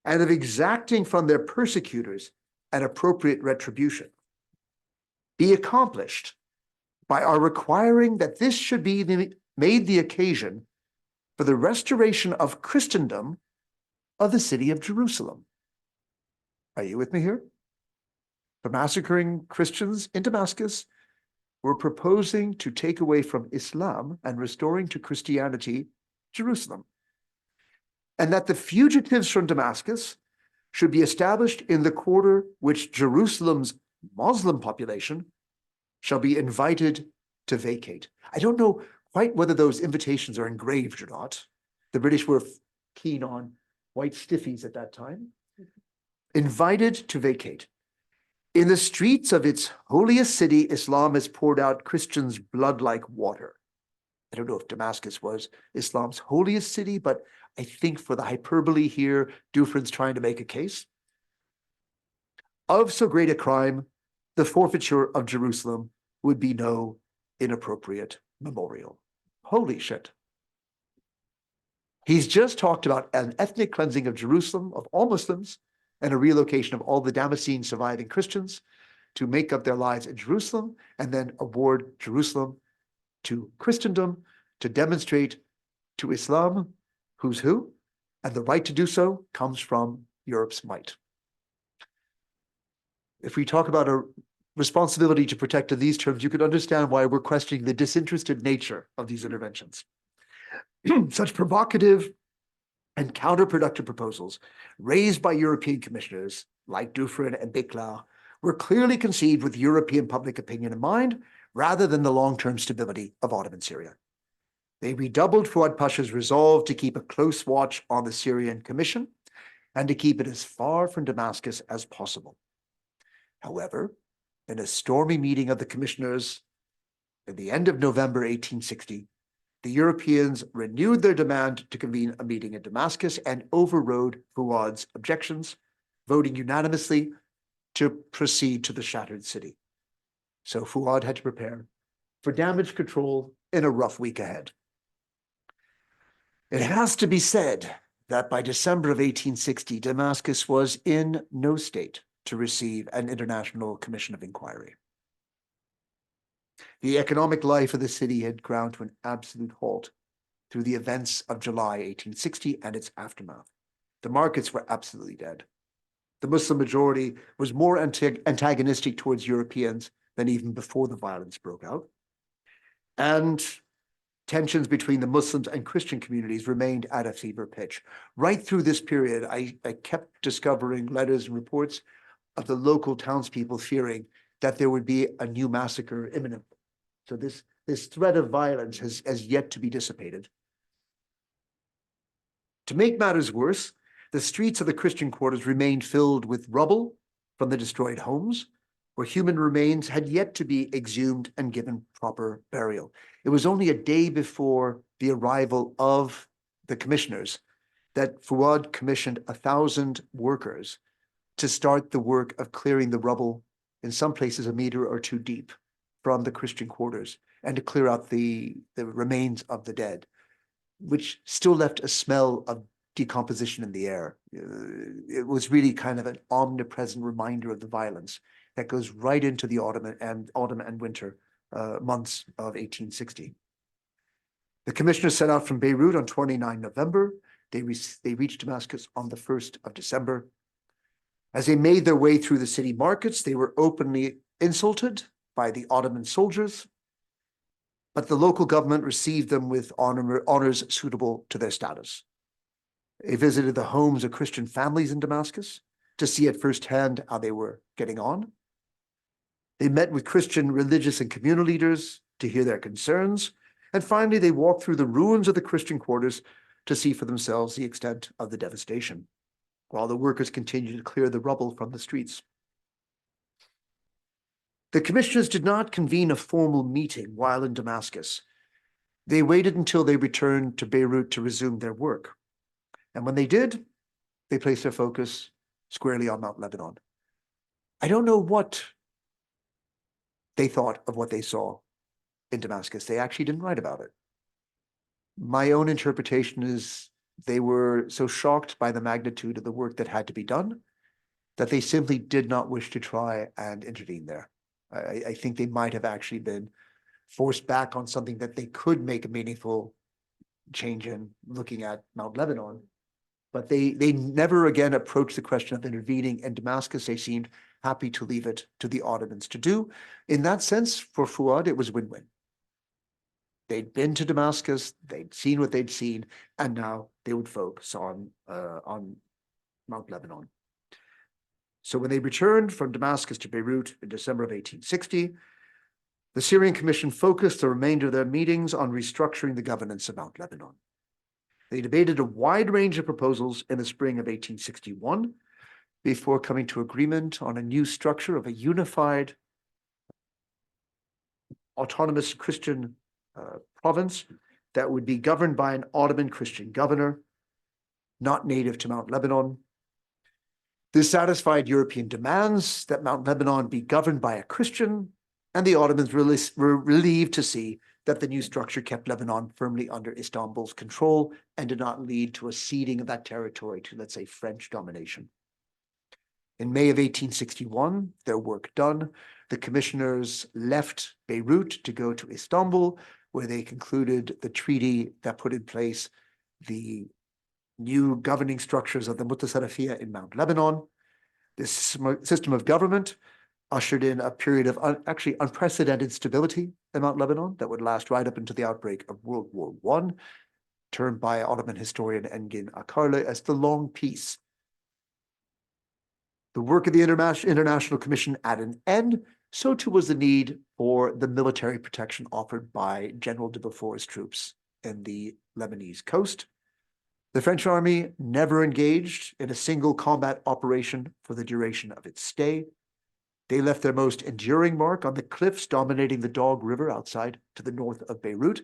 and of exacting from their persecutors an appropriate retribution be accomplished by our requiring that this should be made the occasion for the restoration of Christendom of the city of Jerusalem? Are you with me here? For massacring Christians in Damascus, we're proposing to take away from Islam and restoring to Christianity Jerusalem. and that the fugitives from Damascus should be established in the quarter which Jerusalem's Muslim population shall be invited to vacate. I don't know quite whether those invitations are engraved or not. The British were keen on white stiffies at that time. Invited to vacate. In the streets of its holiest city, Islam has poured out Christians' blood like water. I don't know if Damascus was Islam's holiest city, but I think for the hyperbole here, Dufresne's trying to make a case. Of so great a crime, the forfeiture of Jerusalem would be no inappropriate memorial. Holy shit. He's just talked about an ethnic cleansing of Jerusalem, of all Muslims, and a relocation of all the Damascene surviving Christians to make up their lives in Jerusalem, and then award Jerusalem to Christendom to demonstrate to Islam who's who, and the right to do so comes from Europe's might. If we talk about a responsibility to protect in these terms, you could understand why we're questioning the disinterested nature of these interventions. Such provocative and counterproductive proposals raised by European commissioners like Dufresne and Béclard were clearly conceived with European public opinion in mind, rather than the long-term stability of Ottoman Syria. They redoubled Fuad Pasha's resolve to keep a close watch on the Syrian Commission and to keep it as far from Damascus as possible. However, in a stormy meeting of the commissioners at the end of November 1860, the Europeans renewed their demand to convene a meeting in Damascus and overrode Fuad's objections, voting unanimously to proceed to the shattered city. So Fuad had to prepare for damage control in a rough week ahead. It has to be said that by December of 1860, Damascus was in no state to receive an international commission of inquiry. The economic life of the city had ground to an absolute halt through the events of July 1860 and its aftermath. The markets were absolutely dead. The Muslim majority was more antagonistic towards Europeans than even before the violence broke out. And tensions between the Muslims and Christian communities remained at a fever pitch. Right through this period, I kept discovering letters and reports of the local townspeople fearing that there would be a new massacre imminent. So this threat of violence has yet to be dissipated. To make matters worse, the streets of the Christian quarters remained filled with rubble from the destroyed homes, where human remains had yet to be exhumed and given proper burial. It was only a day before the arrival of the commissioners that Fuad commissioned 1,000 workers to start the work of clearing the rubble, in some places a meter or two deep, from the Christian quarters, and to clear out the remains of the dead, which still left a smell of decomposition in the air. It was really kind of an omnipresent reminder of the violence that goes right into the autumn and winter months of 1860. The commissioners set out from Beirut on 29 November. They reached Damascus on the 1st of December. As they made their way through the city markets, they were openly insulted by the Ottoman soldiers, but the local government received them with honors suitable to their status. They visited the homes of Christian families in Damascus to see at firsthand how they were getting on. They met with Christian religious and communal leaders to hear their concerns, and finally they walked through the ruins of the Christian quarters to see for themselves the extent of the devastation, while the workers continued to clear the rubble from the streets. The commissioners did not convene a formal meeting while in Damascus. They waited until they returned to Beirut to resume their work. And when they did, they placed their focus squarely on Mount Lebanon. I don't know what they thought of what they saw in Damascus. They actually didn't write about it. My own interpretation is they were so shocked by the magnitude of the work that had to be done that they simply did not wish to try and intervene there. I think they might have actually been forced back on something that they could make a meaningful change in, looking at Mount Lebanon. But they never again approached the question of intervening in Damascus. They seemed happy to leave it to the Ottomans to do. In that sense, for Fuad, it was win-win. They'd been to Damascus, they'd seen what they'd seen, and now they would focus on Mount Lebanon. So when they returned from Damascus to Beirut in December of 1860, the Syrian Commission focused the remainder of their meetings on restructuring the governance of Mount Lebanon. They debated a wide range of proposals in the spring of 1861 before coming to agreement on a new structure of a unified autonomous Christian province that would be governed by an Ottoman Christian governor, not native to Mount Lebanon. This satisfied European demands that Mount Lebanon be governed by a Christian, and the Ottomans were relieved to see that the new structure kept Lebanon firmly under Istanbul's control and did not lead to a ceding of that territory to, let's say, French domination. In May of 1861, their work done, the commissioners left Beirut to go to Istanbul, where they concluded the treaty that put in place the new governing structures of the Mutasarrifiyya in Mount Lebanon. This system of government ushered in a period of actually unprecedented stability in Mount Lebanon that would last right up into the outbreak of World War I, termed by Ottoman historian Engin Akarlı as the Long Peace. The work of the International Commission at an end, so too was the need for the military protection offered by General de Beaufort's troops in the Lebanese coast. The French army never engaged in a single combat operation for the duration of its stay. They left their most enduring mark on the cliffs dominating the Dog River outside to the north of Beirut,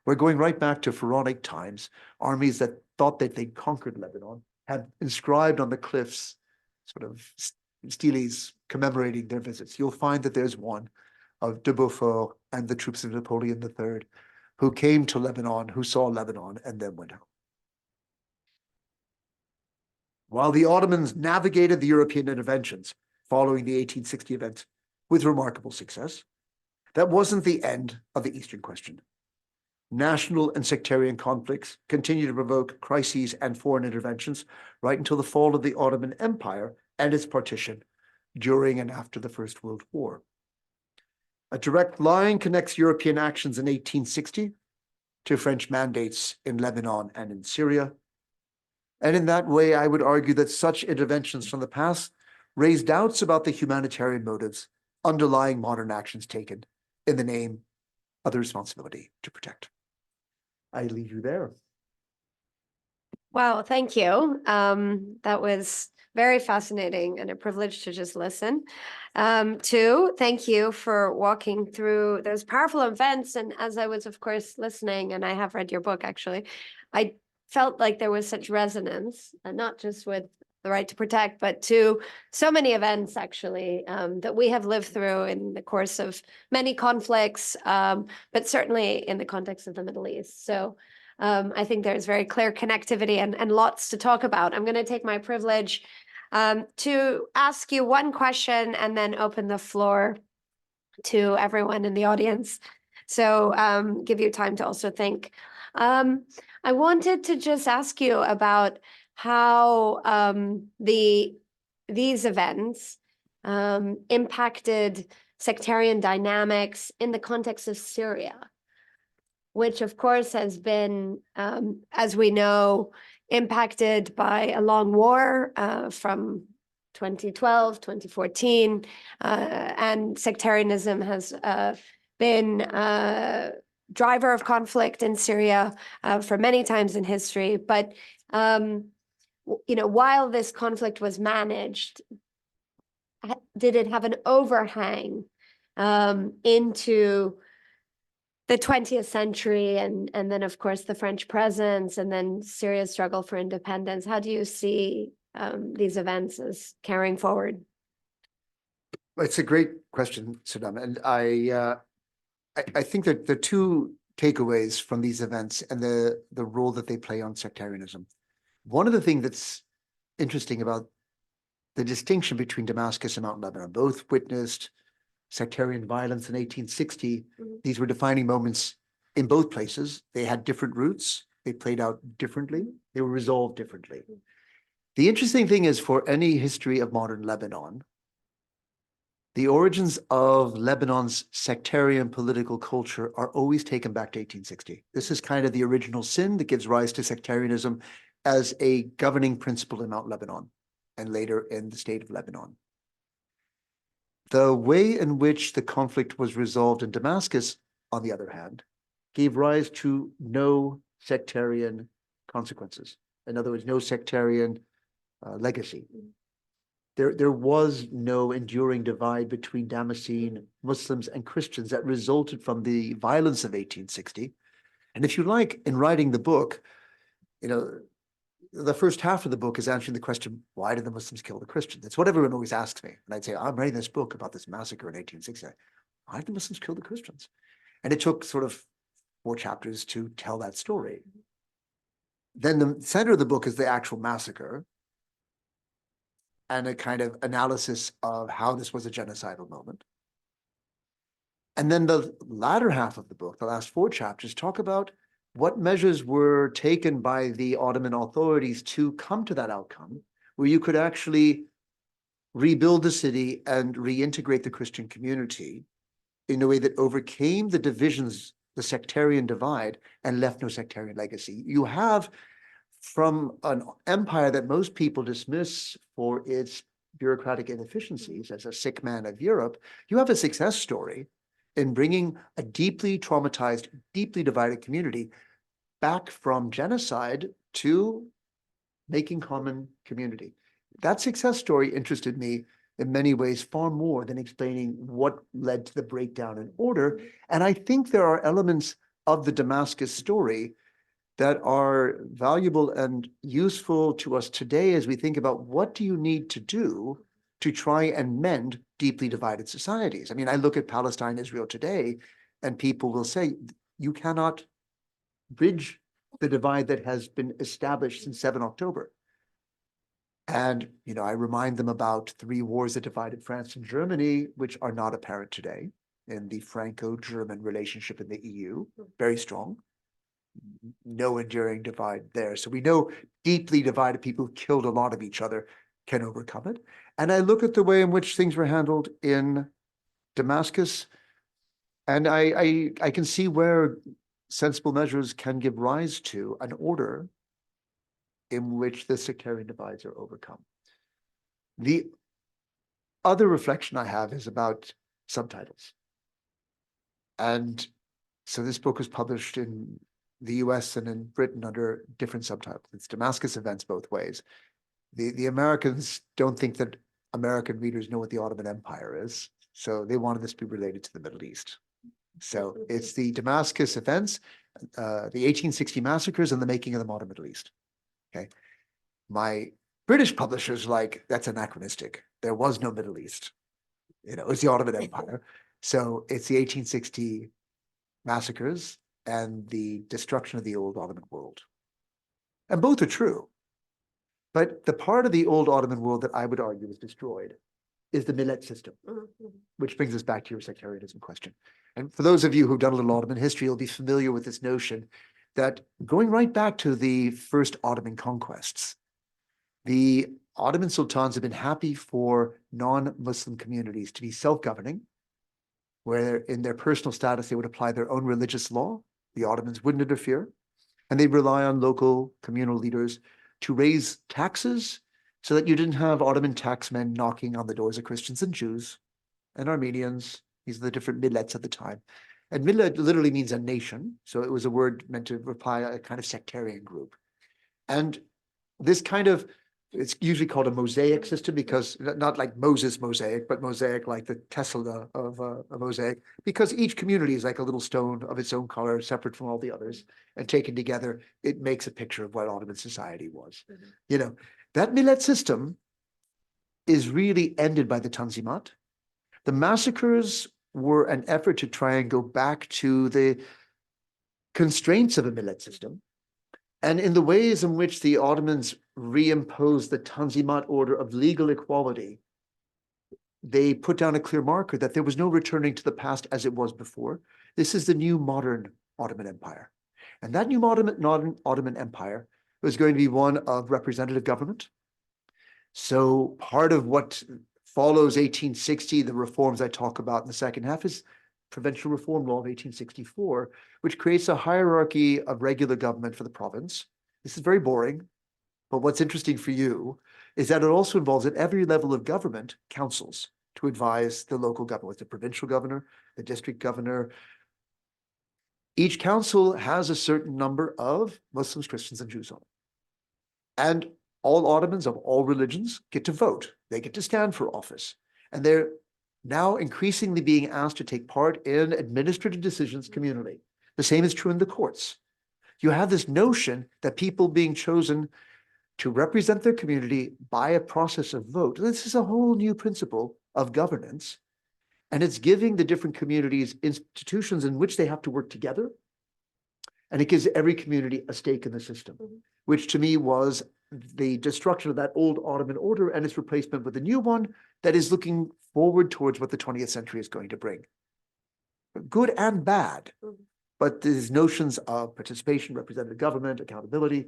where, going right back to pharaonic times, armies that thought that they'd conquered Lebanon had inscribed on the cliffs sort of steles commemorating their visits. You'll find that there's one of de Beaufort and the troops of Napoleon III who came to Lebanon, who saw Lebanon, and then went home. While the Ottomans navigated the European interventions following the 1860 events with remarkable success, that wasn't the end of the Eastern question. National and sectarian conflicts continued to provoke crises and foreign interventions right until the fall of the Ottoman Empire and its partition during and after the First World War. A direct line connects European actions in 1860 to French mandates in Lebanon and in Syria. And in that way, I would argue that such interventions from the past raise doubts about the humanitarian motives underlying modern actions taken in the name of the responsibility to protect. I leave you there. Wow, thank you. That was very fascinating and a privilege to just listen. Two, thank you for walking through those powerful events. And as I was, of course, listening, and I have read your book, actually, I felt like there was such resonance, not just with the right to protect, but to so many events, actually, that we have lived through in the course of many conflicts, but certainly in the context of the Middle East. So I think there's very clear connectivity and lots to talk about. I'm going to take my privilege to ask you one question and then open the floor to everyone in the audience. So give you time to also think. I wanted to just ask you about how these events impacted sectarian dynamics in the context of Syria, which of course has been, as we know, impacted by a long war from 2012, 2014, and sectarianism has been a driver of conflict in Syria for many times in history. But while this conflict was managed, did it have an overhang into the 20th century and then, of course, the French presence and then Syria's struggle for independence? How do you see these events as carrying forward? It's a great question, Saddam. And I think that the two takeaways from these events and the role that they play on sectarianism. One of the things that's interesting about the distinction between Damascus and Mount Lebanon, both witnessed sectarian violence in 1860. These were defining moments in both places. They had different roots. They played out differently. They were resolved differently. The interesting thing is, for any history of modern Lebanon, The origins of Lebanon's sectarian political culture are always taken back to 1860. This is kind of the original sin that gives rise to sectarianism as a governing principle in Mount Lebanon and later in the state of Lebanon. The way in which the conflict was resolved in Damascus, on the other hand, gave rise to no sectarian consequences. In other words, no sectarian legacy. There was no enduring divide between Damascene Muslims and Christians that resulted from the violence of 1860. And if you like, in writing the book, the first half of the book is answering the question, why did the Muslims kill the Christians? That's what everyone always asks me. And I'd say, I'm writing this book about this massacre in 1860. Why did the Muslims kill the Christians? And it took sort of 4 chapters to tell that story. Then the center of the book is the actual massacre and a kind of analysis of how this was a genocidal moment. And then the latter half of the book, the last 4 chapters, talk about what measures were taken by the Ottoman authorities to come to that outcome, where you could actually rebuild the city and reintegrate the Christian community in a way that overcame the divisions, the sectarian divide, and left no sectarian legacy. You have, from an empire that most people dismiss for its bureaucratic inefficiencies as a sick man of Europe, you have a success story in bringing a deeply traumatized, deeply divided community back from genocide to making common community. That success story interested me in many ways far more than explaining what led to the breakdown in order. And I think there are elements of the Damascus story that are valuable and useful to us today as we think about what do you need to do to try and mend deeply divided societies. I mean, I look at Palestine, Israel today, and people will say, you cannot bridge the divide that has been established since 7 October. And, I remind them about 3 wars that divided France and Germany, which are not apparent today in the Franco-German relationship in the EU, very strong. No enduring divide there. So we know deeply divided people who killed a lot of each other can overcome it. And I look at the way in which things were handled in Damascus, and I can see where sensible measures can give rise to an order in which the sectarian divides are overcome. The other reflection I have is about subtitles. And so this book was published in the US and in Britain under different subtitles. It's Damascus Events both ways. The Americans don't think that American readers know what the Ottoman Empire is, so they wanted this to be related to the Middle East. So it's the Damascus Events, the 1860 massacres, and the making of the modern Middle East. Okay, my British publishers that's anachronistic. There was no Middle East. It's the Ottoman Empire. So it's the 1860 massacres and the destruction of the old Ottoman world. And both are true. But the part of the old Ottoman world that I would argue was destroyed is the millet system, which brings us back to your sectarianism question. And for those of you who've done a little Ottoman history, you'll be familiar with this notion that going right back to the first Ottoman conquests, the Ottoman sultans have been happy for non-Muslim communities to be self-governing, where in their personal status, they would apply their own religious law. The Ottomans wouldn't interfere, and they'd rely on local communal leaders to raise taxes so that you didn't have Ottoman taxmen knocking on the doors of Christians and Jews and Armenians. These are the different millets at the time. And millet literally means a nation. So it was a word meant to imply a kind of sectarian group. And this kind of, it's usually called a mosaic system because not like Moses mosaic, but mosaic like the tessella of a mosaic, because each community is like a little stone of its own color, separate from all the others, and taken together, it makes a picture of what Ottoman society was. That millet system is really ended by the Tanzimat. The massacres were an effort to try and go back to the constraints of a millet system. And in the ways in which the Ottomans reimposed the Tanzimat order of legal equality, they put down a clear marker that there was no returning to the past as it was before. This is the new modern Ottoman Empire. And that new modern Ottoman Empire was going to be one of representative government. So part of what follows 1860. The reforms I talk about in the second half is Provincial Reform Law of 1864, which creates a hierarchy of regular government for the province. This is very boring, but what's interesting for you is that it also involves at every level of government councils to advise the local government, the provincial governor, the district governor. Each council has a certain number of Muslims, Christians, and Jews on it. And all Ottomans of all religions get to vote. They get to stand for office. And they're now increasingly being asked to take part in administrative decisions communally. The same is true in the courts. You have this notion that people being chosen to represent their community by a process of vote. This is a whole new principle of governance. And it's giving the different communities institutions in which they have to work together. And it gives every community a stake in the system, which to me was the destruction of that old Ottoman order and its replacement with a new one that is looking forward towards what the 20th century is going to bring. Good and bad, but these notions of participation, representative government, accountability.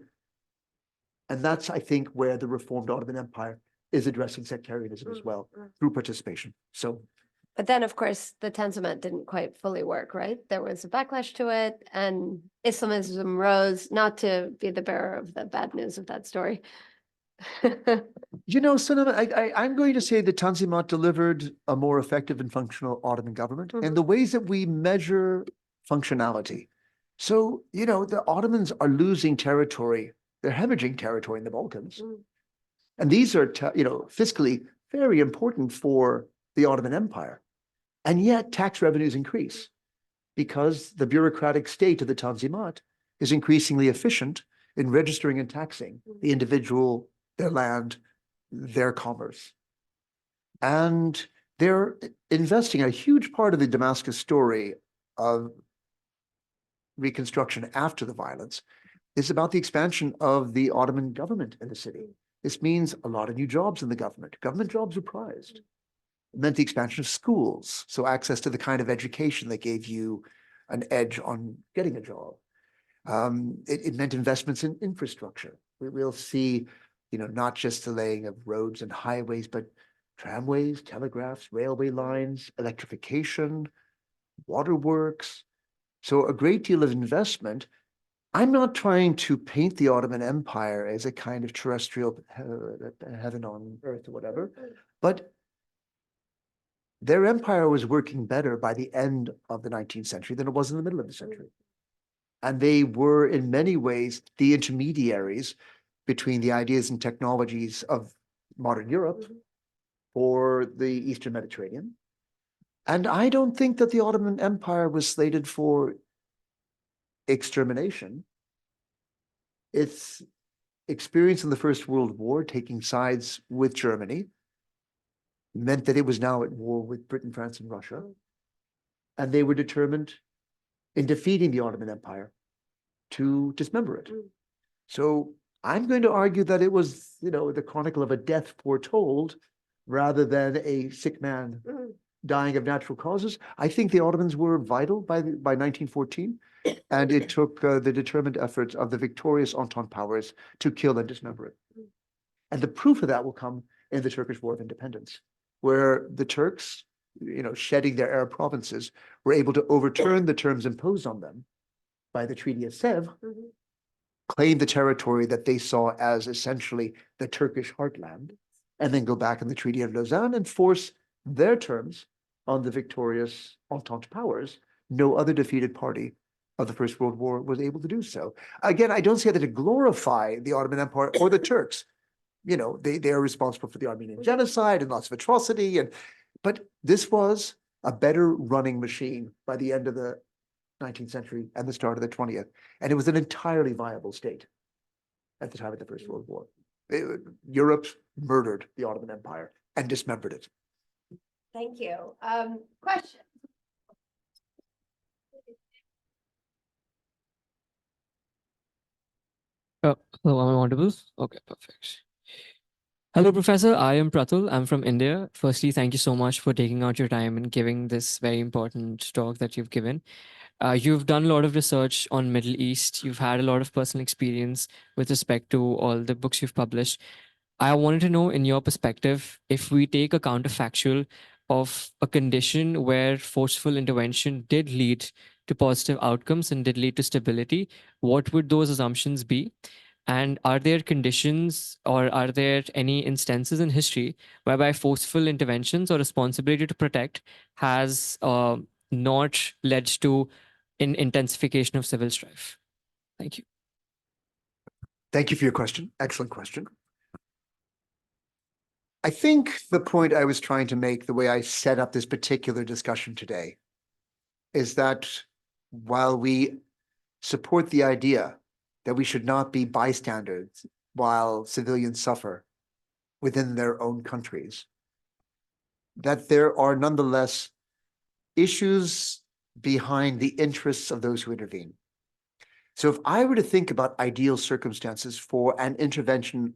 And that's, I think, where the reformed Ottoman Empire is addressing sectarianism as well, through participation. So. But then, of course, the Tanzimat didn't quite fully work, right? There was a backlash to it, and Islamism rose, not to be the bearer of the bad news of that story. You know, I'm going to say that Tanzimat delivered a more effective and functional Ottoman government in the ways that we measure functionality. So, you know, the Ottomans are losing territory. They're hemorrhaging territory in the Balkans. And these are, you know, fiscally very important for the Ottoman Empire. And yet tax revenues increase because the bureaucratic state of the Tanzimat is increasingly efficient in registering and taxing the individual, their land, their commerce. And they're investing a huge part of the Damascus story of reconstruction after the violence is about the expansion of the Ottoman government in the city. This means a lot of new jobs in the government. Government jobs are prized. It meant the expansion of schools, so access to the kind of education that gave you an edge on getting a job. It meant investments in infrastructure. We'll see, you know, not just the laying of roads and highways, but tramways, telegraphs, railway lines, electrification, waterworks. So a great deal of investment. I'm not trying to paint the Ottoman Empire as a kind of terrestrial heaven on earth or whatever, but their empire was working better by the end of the 19th century than it was in the middle of the century. And they were in many ways the intermediaries between the ideas and technologies of modern Europe or the Eastern Mediterranean. And I don't think that the Ottoman Empire was slated for extermination. Its experience in the First World War, taking sides with Germany, meant that it was now at war with Britain, France, and Russia. And they were determined in defeating the Ottoman Empire to dismember it. So I'm going to argue that it was, you know, the chronicle of a death foretold rather than a sick man dying of natural causes. I think the Ottomans were vital by 1914, and it took the determined efforts of the victorious Entente powers to kill and dismember it. And the proof of that will come in the Turkish War of Independence, where the Turks, you know, shedding their Arab provinces, were able to overturn the terms imposed on them by the Treaty of Sèvres, claim the territory that they saw as essentially the Turkish heartland, and then go back in the Treaty of Lausanne and force their terms on the victorious Entente powers. No other defeated party of the First World War was able to do so. Again, I don't say that to glorify the Ottoman Empire or the Turks. You know, they are responsible for the Armenian genocide and lots of atrocity. But this was a better running machine by the end of the 19th century and the start of the 20th. And it was an entirely viable state at the time of the First World War. Europe murdered the Ottoman Empire and dismembered it. Thank you. Question. Hello, am I audible? Okay, perfect. Hello, Professor. I am Pratul. I'm from India. Firstly, thank you so much for taking out your time and giving this very important talk that you've given. You've done a lot of research on Middle East. You've had a lot of personal experience with respect to all the books you've published. I wanted to know, in your perspective, if we take a counterfactual of a condition where forceful intervention did lead to positive outcomes and did lead to stability, what would those assumptions be? And are there conditions or are there any instances in history whereby forceful interventions or responsibility to protect has not led to an intensification of civil strife? Thank you. Thank you for your question. Excellent question. I think the point I was trying to make, the way I set up this particular discussion today, is that while we support the idea that we should not be bystanders while civilians suffer within their own countries, that there are nonetheless issues behind the interests of those who intervene. So if I were to think about ideal circumstances for an intervention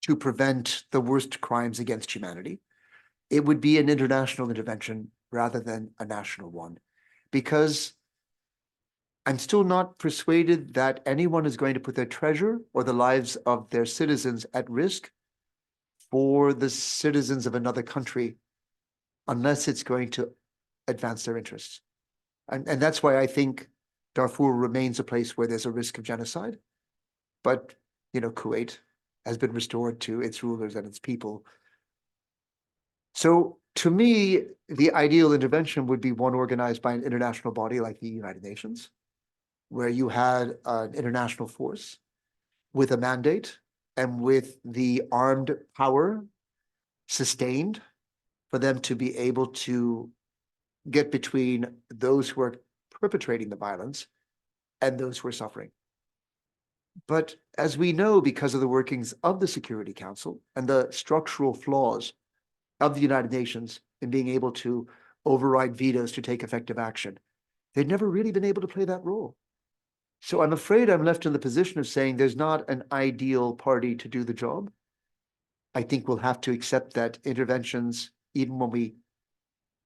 to prevent the worst crimes against humanity, it would be an international intervention rather than a national one, because I'm still not persuaded that anyone is going to put their treasure or the lives of their citizens at risk for the citizens of another country unless it's going to advance their interests. And that's why I think Darfur remains a place where there's a risk of genocide. But, Kuwait has been restored to its rulers and its people. So to me, the ideal intervention would be one organized by an international body like the United Nations, where you had an international force with a mandate and with the armed power sustained for them to be able to get between those who are perpetrating the violence and those who are suffering. But as we know, because of the workings of the Security Council and the structural flaws of the United Nations in being able to override vetoes to take effective action, they've never really been able to play that role. So I'm afraid I'm left in the position of saying there's not an ideal party to do the job. I think we'll have to accept that interventions, even when we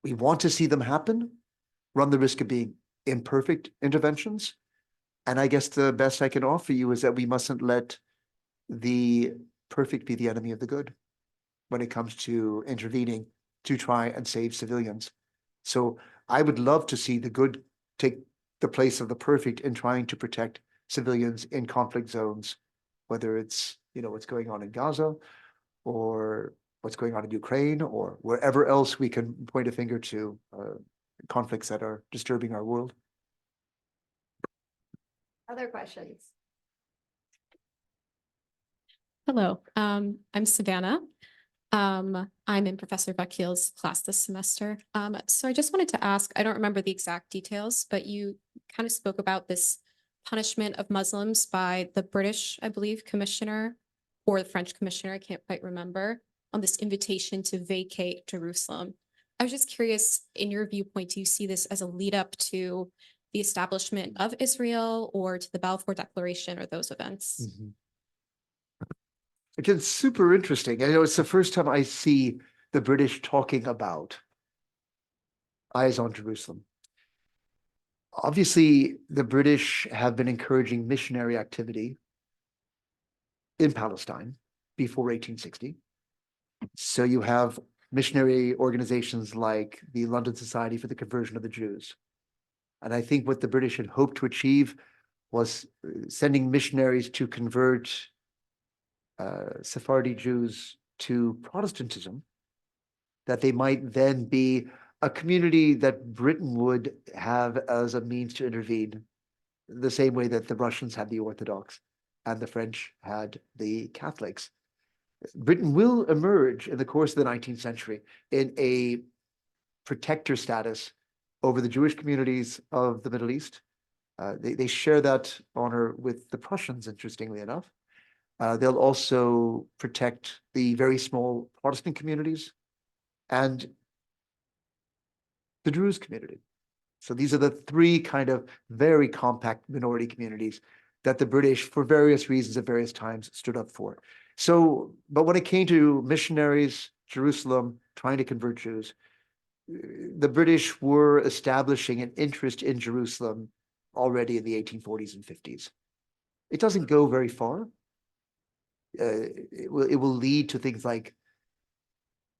want to see them happen, run the risk of being imperfect interventions. And I guess the best I can offer you is that we mustn't let the perfect be the enemy of the good when it comes to intervening to try and save civilians. So I would love to see the good take the place of the perfect in trying to protect civilians in conflict zones, whether it's, what's going on in Gaza or what's going on in Ukraine or wherever else we can point a finger to conflicts that are disturbing our world. Other questions? Hello, I'm Savannah. I'm in Professor Vakil's class this semester. So I just wanted to ask, I don't remember the exact details, but you kind of spoke about this punishment of Muslims by the British, I believe, commissioner or the French commissioner, I can't quite remember, on this invitation to vacate Jerusalem. I was just curious, in your viewpoint, do you see this as a lead up to the establishment of Israel or to the Balfour Declaration or those events? Mm-hmm. Again, super interesting. I know it's the first time I see the British talking about eyes on Jerusalem. Obviously, the British have been encouraging missionary activity in Palestine before 1860. So you have missionary organizations like the London Society for the Conversion of the Jews. And I think what the British had hoped to achieve was sending missionaries to convert Sephardi Jews to Protestantism, that they might then be a community that Britain would have as a means to intervene, the same way that the Russians had the Orthodox and the French had the Catholics. Britain will emerge in the course of the 19th century in a protector status over the Jewish communities of the Middle East. They share that honor with the Prussians, interestingly enough. They'll also protect the very small Protestant communities and the Druze community. So these are the three kind of very compact minority communities that the British, for various reasons at various times, stood up for. So, but when it came to missionaries, Jerusalem, trying to convert Jews, the British were establishing an interest in Jerusalem already in the 1840s and 50s. It doesn't go very far. it will lead to things like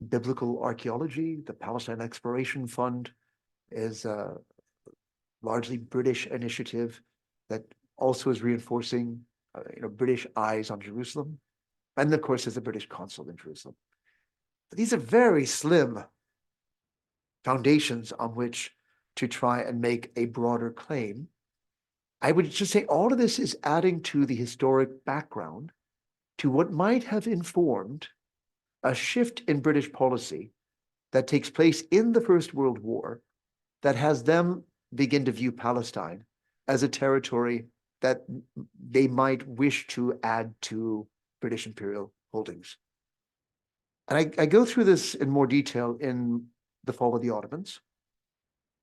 biblical archaeology. The Palestine Exploration Fund is a largely British initiative that also is reinforcing, British eyes on Jerusalem. And of course, there's a British consul in Jerusalem. But these are very slim foundations on which to try and make a broader claim. I would just say all of this is adding to the historic background to what might have informed a shift in British policy that takes place in the First World War that has them begin to view Palestine as a territory that they might wish to add to British imperial holdings. And I go through this in more detail in The Fall of the Ottomans,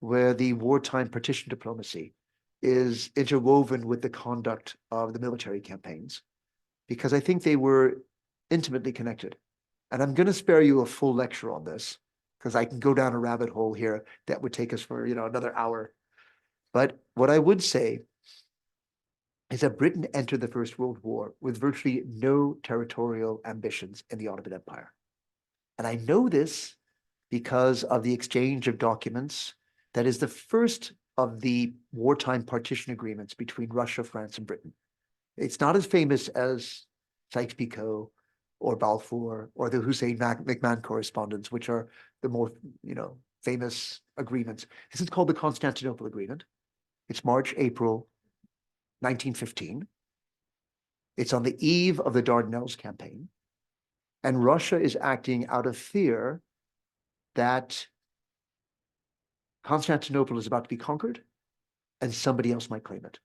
where the wartime partition diplomacy is interwoven with the conduct of the military campaigns, because I think they were intimately connected. And I'm going to spare you a full lecture on this, because I can go down a rabbit hole here that would take us for, another hour. But what I would say is that Britain entered the First World War with virtually no territorial ambitions in the Ottoman Empire. And I know this because of the exchange of documents that is the first of the wartime partition agreements between Russia, France, and Britain. It's not as famous as Sykes-Picot or Balfour or the Hussein-McMahon correspondence, which are the more, famous agreements. This is called the Constantinople Agreement. It's March, April 1915. It's on the eve of the Dardanelles campaign. And Russia is acting out of fear that Constantinople is about to be conquered and somebody else might claim it.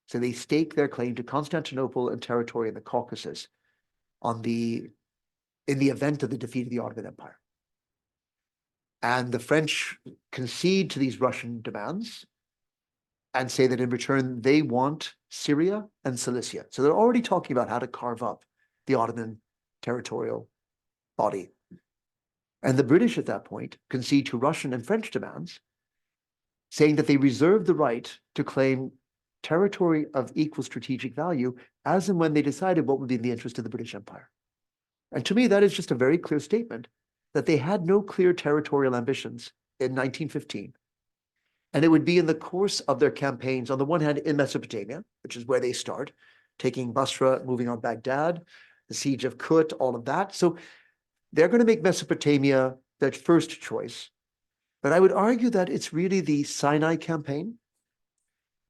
So they stake their claim to Constantinople and territory in the Caucasus in the event of the defeat of the Ottoman Empire. And the French concede to these Russian demands and say that in return, they want Syria and Cilicia. So they're already talking about how to carve up the Ottoman territorial body. And the British at that point concede to Russian and French demands, saying that they reserve the right to claim territory of equal strategic value as and when they decided what would be in the interest of the British Empire. And to me, that is just a very clear statement that they had no clear territorial ambitions in 1915. And it would be in the course of their campaigns, on the one hand, in Mesopotamia, which is where they start, taking Basra, moving on Baghdad, the siege of Kut, all of that. So they're going to make Mesopotamia their first choice. But I would argue that it's really the Sinai campaign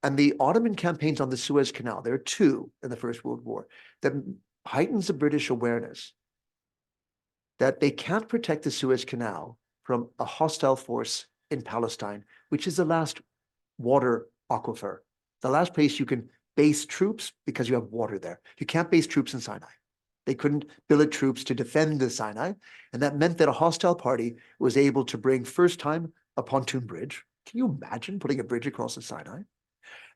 and the Ottoman campaigns on the Suez Canal. There are two in the First World War that heightens the British awareness that they can't protect the Suez Canal from a hostile force in Palestine, which is the last water aquifer, the last place you can base troops because you have water there. You can't base troops in Sinai. They couldn't billet troops to defend the Sinai, and that meant that a hostile party was able to bring first time a pontoon bridge. Can you imagine putting a bridge across the Sinai?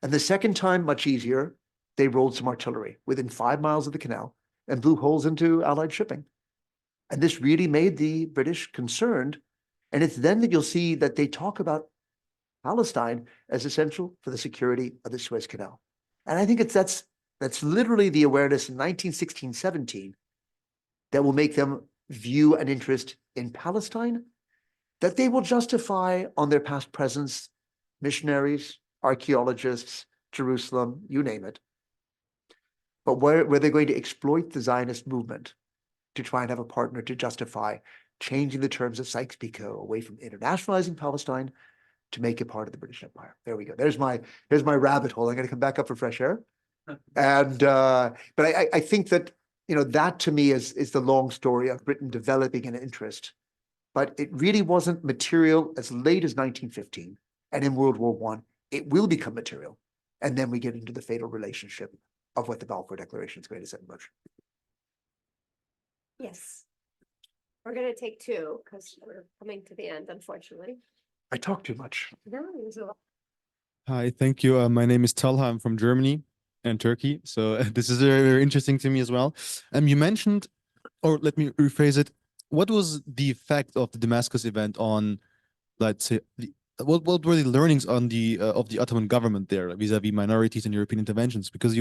And the second time, much easier, they rolled some artillery within 5 miles of the canal and blew holes into Allied shipping. And this really made the British concerned. And it's then that you'll see that they talk about Palestine as essential for the security of the Suez Canal. And I think that's literally the awareness in 1916-17 that will make them view an interest in Palestine that they will justify on their past presence, missionaries, archaeologists, Jerusalem, you name it. But where they're going to exploit the Zionist movement to try and have a partner to justify changing the terms of Sykes-Picot away from internationalizing Palestine to make it part of the British Empire. There we go. There's my rabbit hole. I'm going to come back up for fresh air. And but I think that that to me is the long story of Britain developing an interest, but it really wasn't material as late as 1915, and in World War I, it will become material, and then we get into the fatal relationship of what the Balfour Declaration is going to set in motion. Yes. We're going to take two because we're coming to the end, unfortunately. I talk too much. No, there's a lot. Hi, thank you. My name is Talha. I'm from Germany and Turkey. So this is very, very interesting to me as well. You mentioned, or let me rephrase it. What was the effect of the Damascus event on, let's say, what were the learnings on the of the Ottoman government there vis-a-vis minorities and European interventions? Because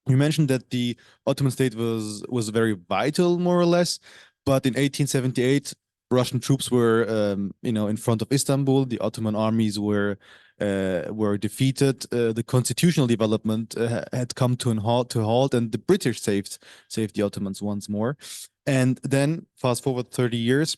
You mentioned that the Ottoman state was very vital, more or less, but in 1878, Russian troops were, in front of Istanbul. The Ottoman armies were defeated. The constitutional development had come to a halt, and the British saved the Ottomans once more. And then, fast forward 30 years.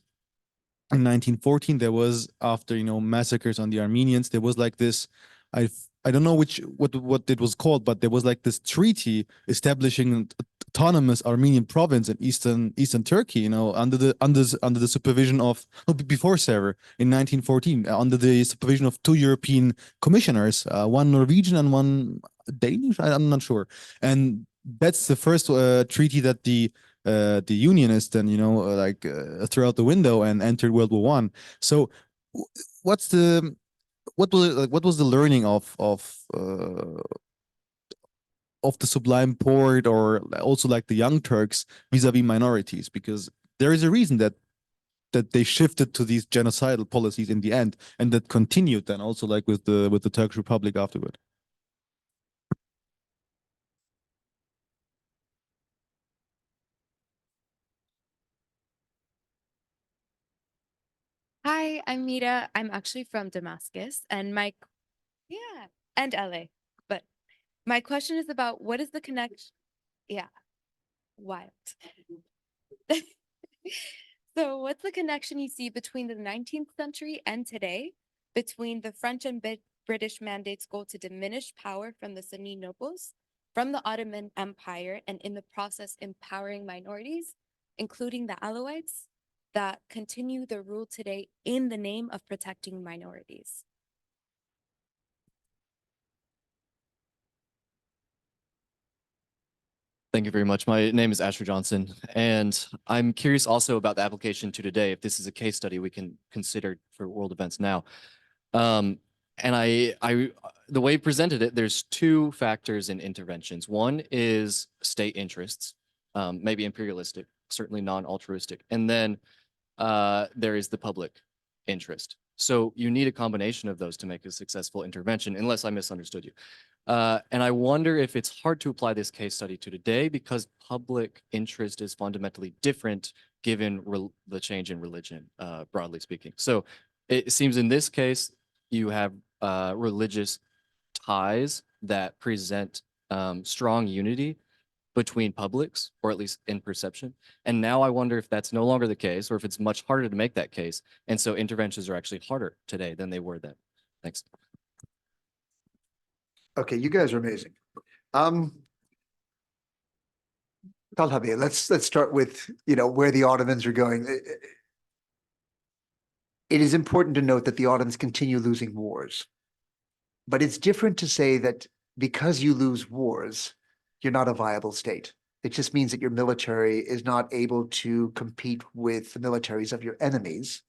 In 1914, there was, after massacres on the Armenians, there was like this, I don't know what it was called, but there was like this treaty establishing an autonomous Armenian province in eastern Turkey, under the supervision of, no, before Sever, in 1914, under the supervision of 2 European commissioners, one Norwegian and one Danish, I'm not sure. And that's the first treaty that the Unionists then through out the window and entered World War One. So what was the learning of the Sublime Porte, or also like the Young Turks, vis-a-vis minorities? Because there is a reason that they shifted to these genocidal policies in the end, and that continued then also like with the Turkish Republic afterward. Hi, I'm Mira. I'm actually from Damascus, and yeah, and LA. But my question is about what is the connection? Yeah, wild. So, what's the connection you see between the 19th century and today, between the French and British mandate's goal to diminish power from the Sunni nobles, from the Ottoman Empire, and in the process empowering minorities, including the Alawites, that continue the rule today in the name of protecting minorities? Thank you very much. My name is Asher Johnson, and I'm curious also about the application to today, if this is a case study we can consider for world events now. And the way you presented it, there's 2 factors in interventions. One is state interests, maybe imperialistic, certainly non-altruistic. And then there is the public interest. So you need a combination of those to make a successful intervention, unless I misunderstood you. And I wonder if it's hard to apply this case study to today because public interest is fundamentally different given the change in religion, broadly speaking. So it seems in this case, you have religious ties that present strong unity between publics, or at least in perception. And now I wonder if that's no longer the case, or if it's much harder to make that case. And so interventions are actually harder today than they were then. Thanks. Okay, you guys are amazing. Talhabi, let's start with, where the Ottomans are going. It is important to note that the Ottomans continue losing wars. But it's different to say that because you lose wars, you're not a viable state. It just means that your military is not able to compete with the militaries of your enemies.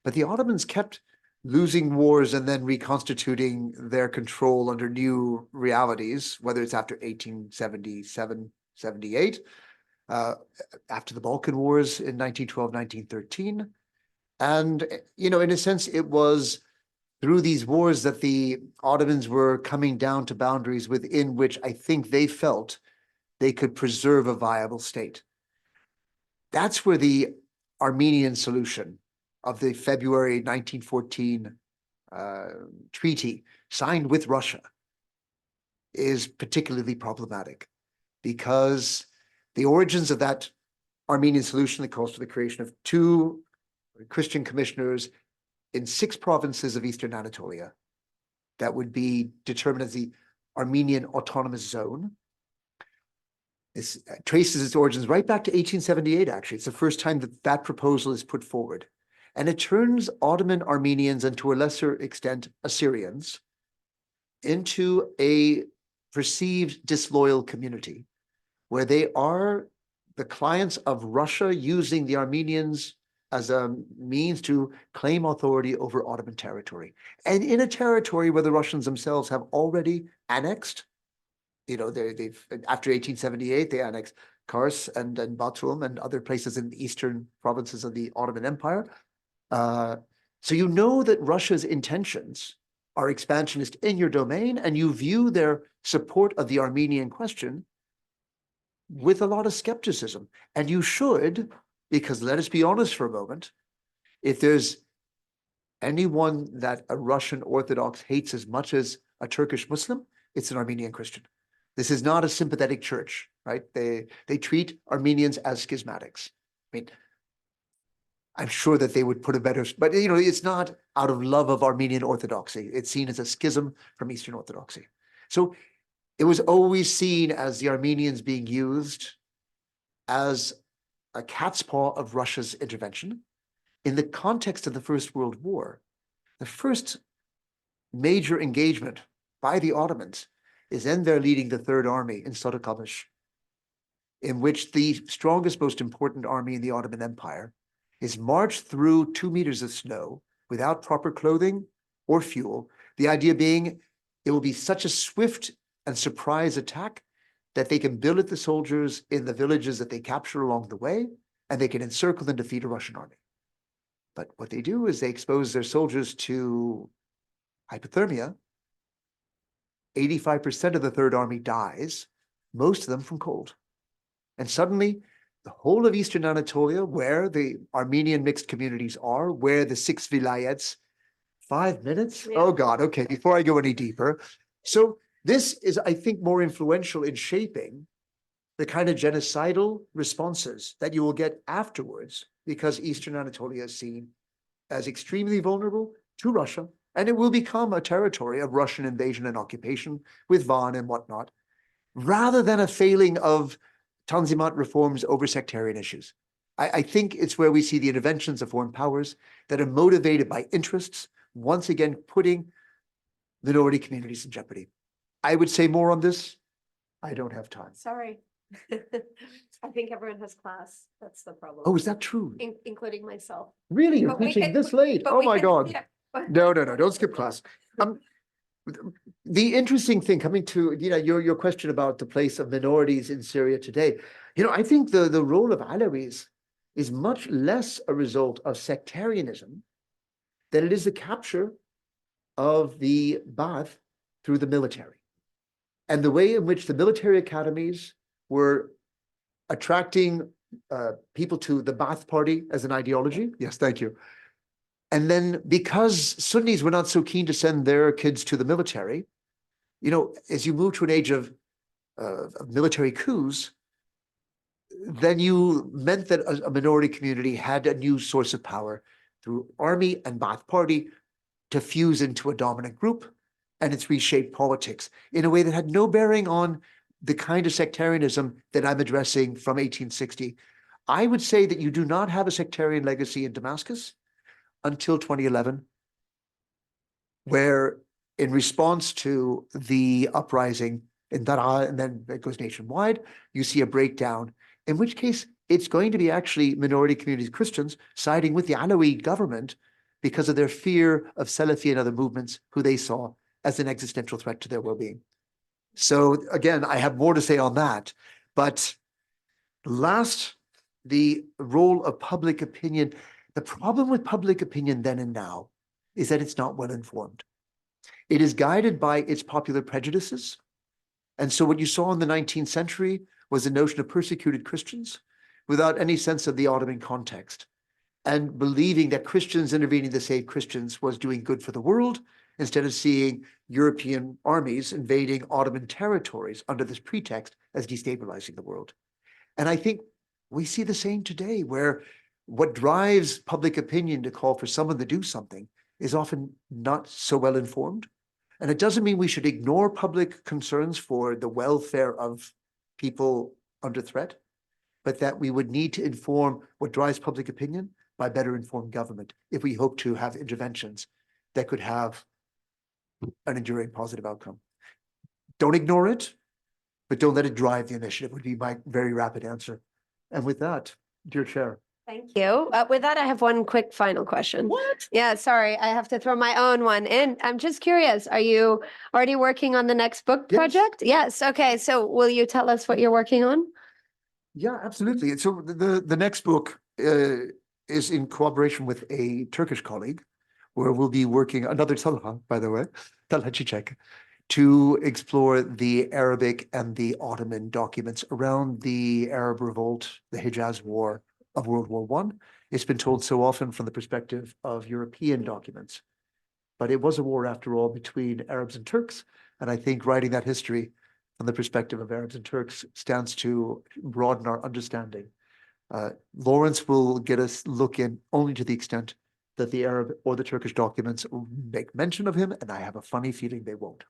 But the Ottomans kept losing wars and then reconstituting their control under new realities, whether it's after 1877, 78, after the Balkan Wars in 1912, 1913. And, in a sense, it was through these wars that the Ottomans were coming down to boundaries within which I think they felt they could preserve a viable state. That's where the Armenian solution of the February 1914 treaty signed with Russia is particularly problematic, because the origins of that Armenian solution that calls for the creation of 2 Christian commissioners in 6 provinces of Eastern Anatolia that would be determined as the Armenian Autonomous Zone. This traces its origins right back to 1878, actually. It's the first time that that proposal is put forward. And it turns Ottoman Armenians, and to a lesser extent Assyrians, into a perceived disloyal community, where they are the clients of Russia using the Armenians as a means to claim authority over Ottoman territory. And in a territory where the Russians themselves have already annexed, they've after 1878, they annexed Kars and Batum and other places in the eastern provinces of the Ottoman Empire. So that Russia's intentions are expansionist in your domain, and you view their support of the Armenian question with a lot of skepticism. And you should, because let us be honest for a moment, if there's anyone that a Russian Orthodox hates as much as a Turkish Muslim, it's an Armenian Christian. This is not a sympathetic church, right? They treat Armenians as schismatics. I mean, I'm sure that they would put a better, but you know, it's not out of love of Armenian Orthodoxy. It's seen as a schism from Eastern Orthodoxy. So it was always seen as the Armenians being used as a cat's paw of Russia's intervention. In the context of the First World War, the first major engagement by the Ottomans is then they're leading the Third Army in Sarıkamış, in which the strongest, most important army in the Ottoman Empire is marched through 2 meters of snow without proper clothing or fuel. The idea being it will be such a swift and surprise attack that they can billet the soldiers in the villages that they capture along the way, and they can encircle and defeat a Russian army. But what they do is they expose their soldiers to hypothermia. 85% of the Third Army dies, most of them from cold. And suddenly, the whole of Eastern Anatolia, where the Armenian mixed communities are, where the 6 vilayets, 5 minutes? Yeah. Oh God, okay, before I go any deeper. So this is, I think, more influential in shaping the kind of genocidal responses that you will get afterwards, because Eastern Anatolia is seen as extremely vulnerable to Russia, and it will become a territory of Russian invasion and occupation with Van and whatnot, rather than a failing of Tanzimat reforms over sectarian issues. I think it's where we see the interventions of foreign powers that are motivated by interests, once again putting minority communities in jeopardy. I would say more on this. I don't have time. Sorry. I think everyone has class. That's the problem. Oh, is that true? Including myself. Really? You're But we teaching can- this late? but Oh we my can- God. yeah. No, don't skip class. The interesting thing coming to, your question about the place of minorities in Syria today, I think the role of Alawis is much less a result of sectarianism than it is the capture of the Ba'ath through the military. And the way in which the military academies were attracting people to the Ba'ath party as an ideology. Yes, thank you. And then because Sunnis were not so keen to send their kids to the military, as you move to an age of military coups, then you meant that a minority community had a new source of power through army and Ba'ath party to fuse into a dominant group, and it's reshaped politics in a way that had no bearing on the kind of sectarianism that I'm addressing from 1860. I would say that you do not have a sectarian legacy in Damascus until 2011, where in response to the uprising in Daraa, and then it goes nationwide, you see a breakdown, in which case it's going to be actually minority communities, Christians, siding with the Alawi government because of their fear of Salafi and other movements who they saw as an existential threat to their well-being. So again, I have more to say on that, but last, the role of public opinion. The problem with public opinion then and now is that it's not well informed. It is guided by its popular prejudices. And so what you saw in the 19th century was the notion of persecuted Christians without any sense of the Ottoman context, and believing that Christians intervening to save Christians was doing good for the world, instead of seeing European armies invading Ottoman territories under this pretext as destabilizing the world. And I think we see the same today, where what drives public opinion to call for someone to do something is often not so well informed. And it doesn't mean we should ignore public concerns for the welfare of people under threat, but that we would need to inform what drives public opinion by better informed government if we hope to have interventions that could have an enduring positive outcome. Don't ignore it, but don't let it drive the initiative, would be my very rapid answer. And with that, dear Chair. Thank you. With that, I have one quick final question. What? Yeah, sorry, I have to throw my own one in. I'm just curious, are you already working on the next book Yes. project? Yes, okay, so will you tell us what you're working on? Yeah, absolutely. And so the next book is in cooperation with a Turkish colleague, where we'll be working, another Talha, by the way, Talha Çiçek, to explore the Arabic and the Ottoman documents around the Arab revolt, the Hijaz War of World War One. It's been told so often from the perspective of European documents. But it was a war, after all, between Arabs and Turks. And I think writing that history from the perspective of Arabs and Turks stands to broaden our understanding. Lawrence will get us look in only to the extent that the Arab or the Turkish documents make mention of him, and I have a funny feeling they won't.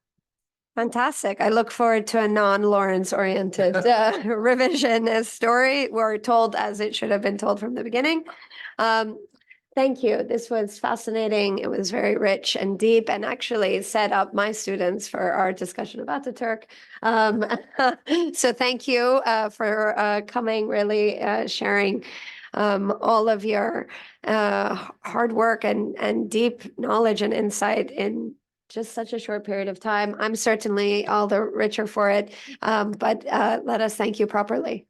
Fantastic. I look forward to a non-Lawrence oriented revisionist story. We're told as it should have been told from the beginning. Thank you. This was fascinating. It was very rich and deep, and actually set up my students for our discussion about the Turk. So thank you for coming, really sharing all of your hard work and deep knowledge and insight in just such a short period of time. I'm certainly all the richer for it, but let us thank you properly.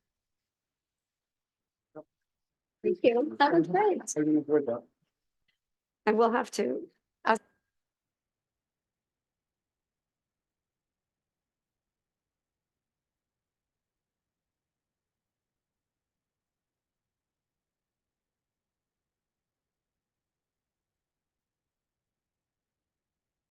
Thank you. That was great. I really enjoyed that. I will have to